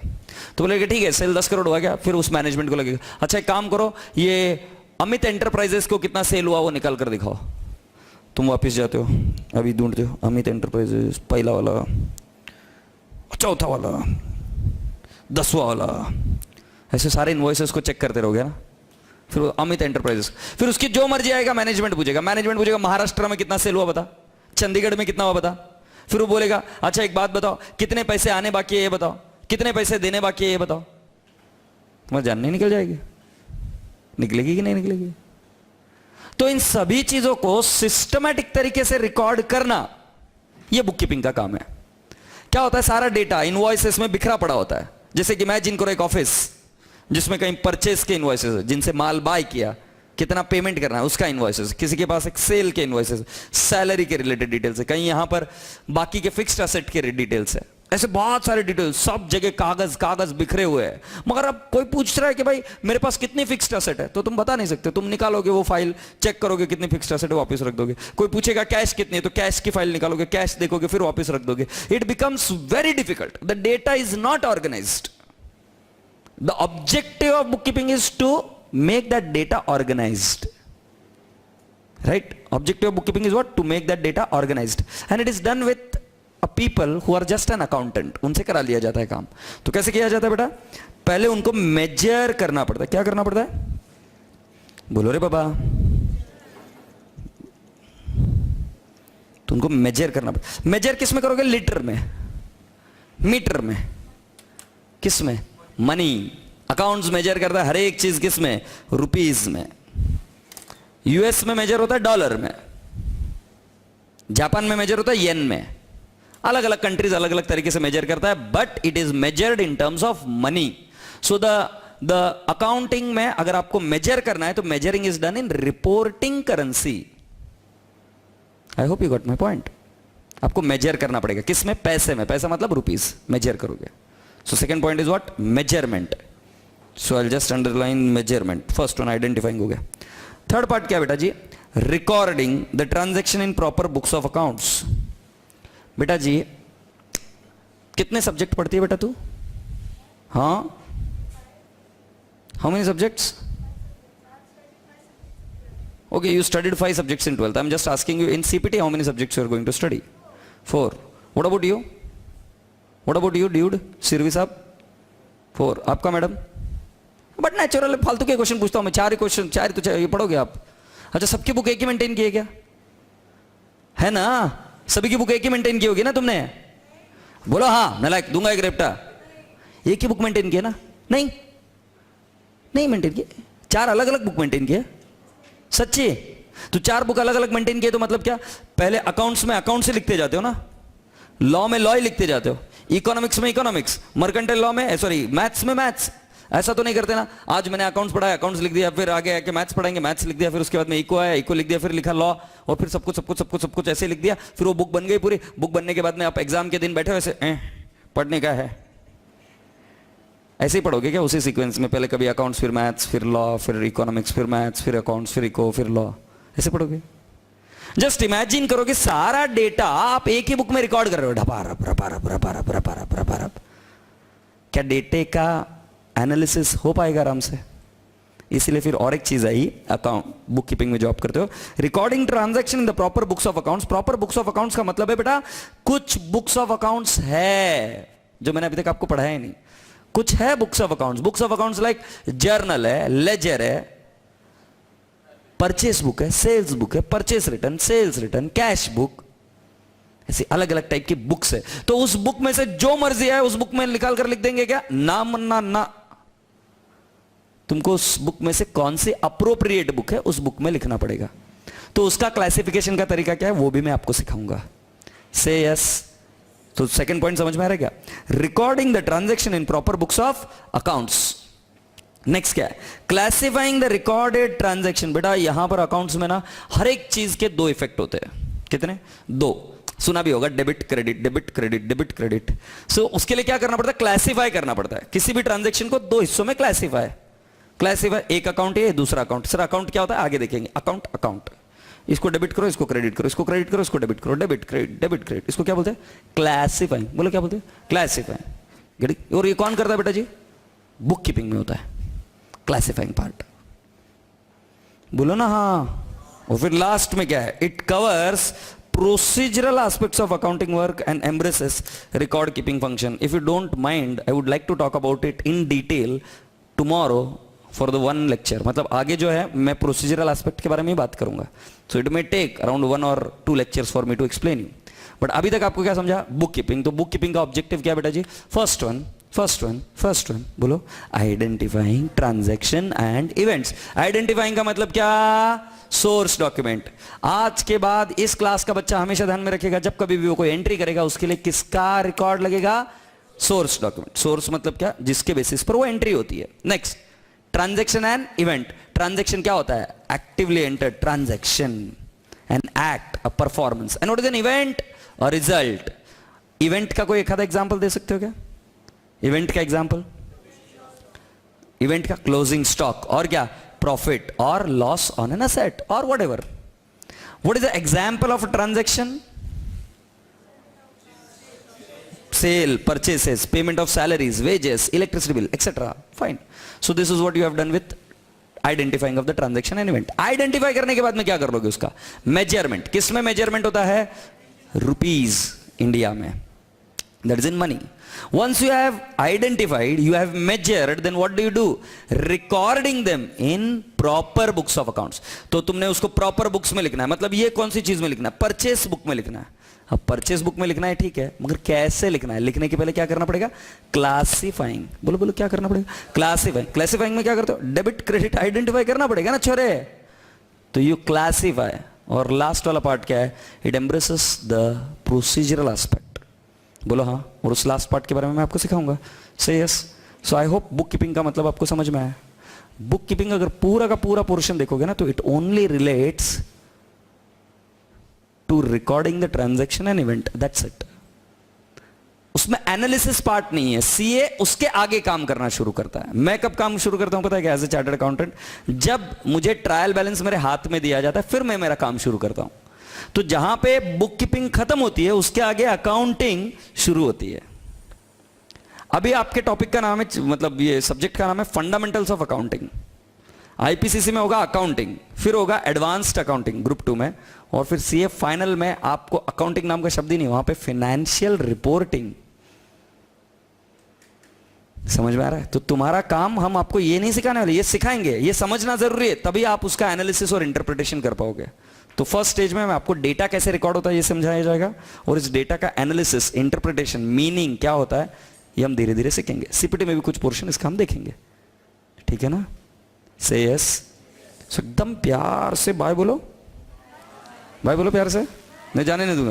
तो बोलेगा ठीक है सेल 10 करोड़ हुआ क्या, फिर उस मैनेजमेंट को लगेगा अच्छा एक काम करो, ये अमित एंटरप्राइजेस को कितना सेल हुआ वो निकाल कर दिखाओ। तुम वापस जाते हो, अभी ढूंढते हो अमित एंटरप्राइजेस, पहला वाला, चौथा वाला, 10वां वाला, ऐसे सारे इनवॉइसेस को चेक करते रहोगे ना, फिर अमित एंटरप्राइजेस, फिर उसकी जो मर्जी आएगा मैनेजमेंट पूछेगा महाराष्ट्र में कितना सेल हुआ बता, चंडीगढ़ में कितना हुआ बता, फिर वो बोलेगा अच्छा एक बात बताओ, कितने पैसे आने बाकी है ये बताओ, कितने पैसे देने बाकी है ये बताओ, तुम्हारी जान नहीं निकल जाएगी, निकलेगी कि नहीं निकलेगी। तो इन सभी चीजों को सिस्टमैटिक तरीके से रिकॉर्ड करना यह बुककीपिंग का काम है। क्या होता है, सारा डेटा इनवॉइसेस में बिखरा पड़ा होता है, जैसे कि इमेजिन करो एक ऑफिस जिसमें कहीं परचेस के इनवॉइसेस है, जिनसे माल बाय किया, कितना पेमेंट करना है उसका इनवॉइसेस, किसी के पास एक सेल के इनवॉइसेस, सैलरी के रिलेटेड डिटेल्स है, कहीं यहां पर बाकी के फिक्स्ड एसेट के डिटेल्स है, ऐसे बहुत सारे डिटेल्स, सब जगह कागज कागज बिखरे हुए हैं। मगर अब कोई पूछ रहा है कि भाई मेरे पास कितनी फिक्स्ड एसेट है, तो तुम बता नहीं सकते, तुम निकालोगे वो फाइल, चेक करोगे कितनी फिक्स्ड एसेट है, वापस रख दोगे। कोई पूछेगा कैश कितनी है, तो कैश की फाइल निकालोगे, कैश देखोगे, फिर वापस रख दोगे। It becomes very difficult, the data is not organised. The objective of book keeping is to make that data organized, right? Objective of bookkeeping is what? To make that data organized, and it is done with a people who are just an accountant, उनसे करा लिया जाता है काम। तो कैसे किया जाता है बेटा, पहले उनको मेजर करना पड़ता है। क्या करना पड़ता है, बोलो रे बाबा, तो उनको मेजर करना पड़ता। मेजर किस में करोगे, लीटर में, मीटर में, किस में, मनी। अकाउंट्स मेजर करता है हर एक चीज किस में, रुपीज में। यूएस में मेजर होता है डॉलर में, जापान में मेजर होता है येन में। अलग अलग कंट्रीज अलग अलग तरीके से मेजर करता है, but it is measured in terms of money. So the accounting में अगर आपको मेजर करना है तो measuring is done in reporting currency. I hope you got my point. आपको मेजर करना पड़ेगा किस में, पैसे में, पैसा मतलब रुपीज, मेजर करोगे। So second point is what, measurement. So I just underline measurement, first one identifying हो गया। थर्ड पार्ट क्या बेटा जी, recording the transaction in proper books of accounts. बेटा जी कितने सब्जेक्ट पढ़ती है बेटा तू, हाँ, how many subjects, okay you studied 5 subjects in 12th, I'm just asking you in CPT how many subjects you are going to study, 4. What about you, dude, Sirvi साहब, 4. आपका मैडम, बट नेचुरल फालतू के question पूछता हूं मैं, 4 question, 4 तो ये पढ़ोगे आप। अच्छा सबकी बुक एक ही मेंटेन की है क्या, है ना, सभी की बुक एक ही मेंटेन की होगी ना तुमने, बोलो हाँ, मैं लाइक दूंगा एक रेप्टा। एक ही बुक मेंटेन की है ना, नहीं मेंटेन की, 4 अलग अलग बुक मेंटेन की है, सच्ची। तो 4 बुक अलग अलग मेंटेन किए तो मतलब क्या, पहले अकाउंट्स में अकाउंट से लिखते जाते हो ना, लॉ में लॉ ही लिखते जाते हो, इकोनॉमिक्स में इकोनॉमिक्स, मर्केंटाइल लॉ में सॉरी मैथ्स में मैथ्स। ऐसा तो नहीं करते ना, आज मैंने अकाउंट्स पढ़ा, अकाउंट्स लिख दिया, फिर आगे आके मैथ्स पढ़ाएंगे, मैथ्स लिख दिया, फिर उसके बाद में इको आया, इको लिख दिया, फिर लिखा लॉ, और फिर सब कुछ ऐसे लिख दिया, फिर वो बुक बन गई पूरी। बुक बनने के बाद में आप एग्जाम के दिन बैठे हो ऐसे पढ़ने का है, ऐसे ही पढ़ोगे क्या उसी सीक्वेंस में, पहले कभी अकाउंट्स, फिर मैथ्स, फिर लॉ, फिर इकोनॉमिक्स, फिर मैथ्स, फिर अकाउंट्स, फिर इको, फिर लॉ, ऐसे पढ़ोगे। जस्ट इमेजिन करो कि सारा डेटा आप एक ही बुक में रिकॉर्ड कर रहे हो, ढपारप। क्या डेटे का एनालिसिस हो पाएगा आराम से? इसलिए फिर और एक चीज आई अकाउंट बुक कीपिंग में जो आप करते हो, recording transaction in the proper books of accounts. Proper books of accounts का मतलब है बेटा कुछ बुक्स ऑफ अकाउंट्स है जो मैंने अभी तक आपको पढ़ाया ही नहीं, कुछ है books of accounts. Books of accounts like journal है, लेजर है, परचेस बुक है, सेल्स बुक है, purchase return, sales return, cash book, ऐसी अलग अलग टाइप की बुक्स है। तो उस बुक में से जो मर्जी है उस बुक में निकाल कर लिख देंगे क्या, ना, तुमको उस बुक में से कौन सी अप्रोप्रिएट बुक है उस बुक में लिखना पड़ेगा। तो उसका क्लासिफिकेशन का तरीका क्या है वो भी मैं आपको सिखाऊंगा। से यस। तो सेकंड पॉइंट समझ में आ रहा है क्या, recording the transaction in proper books of accounts. Next क्या है, क्लासिफाइंग द रिकॉर्डेड ट्रांजैक्शन। बेटा यहां पर अकाउंट्स में ना हर एक चीज के 2 इफेक्ट होते हैं। कितने? 2। सुना भी होगा, debit credit, debit credit, debit credit. So उसके लिए क्या करना पड़ता है, क्लासिफाई करना पड़ता है। किसी भी ट्रांजैक्शन को 2 हिस्सों में क्लासिफाई क्लासिफाई, एक अकाउंट ये दूसरा अकाउंट। सर अकाउंट क्या होता है, आगे देखेंगे। अकाउंट अकाउंट, इसको डेबिट करो, इसको क्रेडिट करो, इसको क्रेडिट करो, इसको डेबिट करो, डेबिट क्रेडिट, डेबिट क्रेडिट, इसको क्या बोलते हैं, क्लासिफाइंग। बोलो क्या बोलते हैं, क्लासिफाइंग। और ये कौन करता है बेटा जी, बुक कीपिंग में होता है क्लासिफाइंग पार्ट। बोलो ना हाँ। और फिर लास्ट में क्या है, it covers procedural aspects of accounting work and embraces record keeping function. If you don't mind, I would like to talk about it in detail tomorrow for the one lecture. मतलब आगे जो है मैं procedural aspect के बारे में ही बात करूंगा. So it may take around 1 or 2 lectures for me to explain you. But अभी तक आपको क्या समझा, बुक कीपिंग। तो बुक कीपिंग का ऑब्जेक्टिव क्या बेटा जी, फर्स्ट वन बोलो, identifying transaction and events. Identifying का मतलब क्या, सोर्स डॉक्यूमेंट। आज के बाद इस क्लास का बच्चा हमेशा ध्यान में रखेगा, जब कभी भी वो कोई एंट्री करेगा उसके लिए किसका रिकॉर्ड लगेगा, सोर्स डॉक्यूमेंट। सोर्स मतलब क्या, जिसके बेसिस पर वो एंट्री होती है। Next, transaction and event. Transaction क्या होता है, actively entered transaction, an act, a performance. And what is an event, a result. Event का कोई एक आधा एग्जांपल दे सकते हो क्या, इवेंट का एग्जांपल, इवेंट का क्लोजिंग स्टॉक, और क्या, प्रॉफिट और लॉस ऑन एन एसेट और whatever. What is the example of a transaction, sale, purchases, payment of salaries, wages, electricity bill, etcetera. Fine. So this is what you have done with identifying of the transaction and event. Identify करने के बाद में क्या कर लोगे, उसका measurement. किसमें measurement होता है, रुपीज इंडिया में, that is in money. Once you have identified, you have measured, then what do? Recording them in proper books of accounts. तो तुमने उसको proper books में लिखना है। मतलब ये कौन सी चीज में लिखना है, परचेस बुक में लिखना है। अब परचेस बुक में लिखना है ठीक है, मगर कैसे लिखना है, लिखने के पहले क्या करना पड़ेगा, क्लासिफाइंग। बोलो बोलो क्या करना पड़ेगा, क्लासिफाइंग। क्लासिफाइंग में क्या करते हो, डेबिट क्रेडिट आइडेंटिफाई करना पड़ेगा ना छोरे। तो यू क्लासिफाई। और लास्ट वाला पार्ट क्या है, it embraces the procedural aspect. बोलो हाँ। और उस लास्ट पार्ट के बारे में मैं आपको सिखाऊंगा। से yes. So I hope book keeping का मतलब आपको समझ में आया। बुक कीपिंग अगर पूरा का पूरा पोर्शन देखोगे ना, तो it only relates to recording the transaction and event, that's it. उसमें एनालिसिस पार्ट नहीं है। सीए उसके आगे काम करना शुरू करता है। मैं कब काम शुरू करता हूं पता है क्या, एज ए चार्टर्ड अकाउंटेंट, जब मुझे ट्रायल बैलेंस मेरे हाथ में दिया जाता है, फिर मैं मेरा काम शुरू करता हूं। तो जहां पे बुक कीपिंग खत्म होती है, उसके आगे अकाउंटिंग शुरू होती है। अभी आपके टॉपिक का नाम है, मतलब ये सब्जेक्ट का नाम है फंडामेंटल्स ऑफ अकाउंटिंग। आईपीसीसी में होगा अकाउंटिंग, फिर होगा एडवांस्ड अकाउंटिंग ग्रुप 2 में, और फिर सीए फाइनल में आपको अकाउंटिंग नाम का शब्द ही नहीं, वहां पे फाइनेंशियल रिपोर्टिंग। समझ में आ रहा है। तो तुम्हारा काम, हम आपको ये नहीं सिखाने वाले, ये सिखाएंगे, ये समझना जरूरी है, तभी आप उसका एनालिसिस और इंटरप्रिटेशन कर पाओगे। तो फर्स्ट स्टेज में मैं आपको डेटा कैसे रिकॉर्ड होता है ये समझाया जाएगा, और इस डेटा का एनालिसिस, इंटरप्रिटेशन, मीनिंग क्या होता है, ये हम धीरे धीरे सीखेंगे। सीपीटी में भी कुछ पोर्शन इसका हम देखेंगे, ठीक है ना। से यस। सो एकदम प्यार से बाय बोलो, बाय बोलो प्यार से, मैं जाने नहीं दूंगा।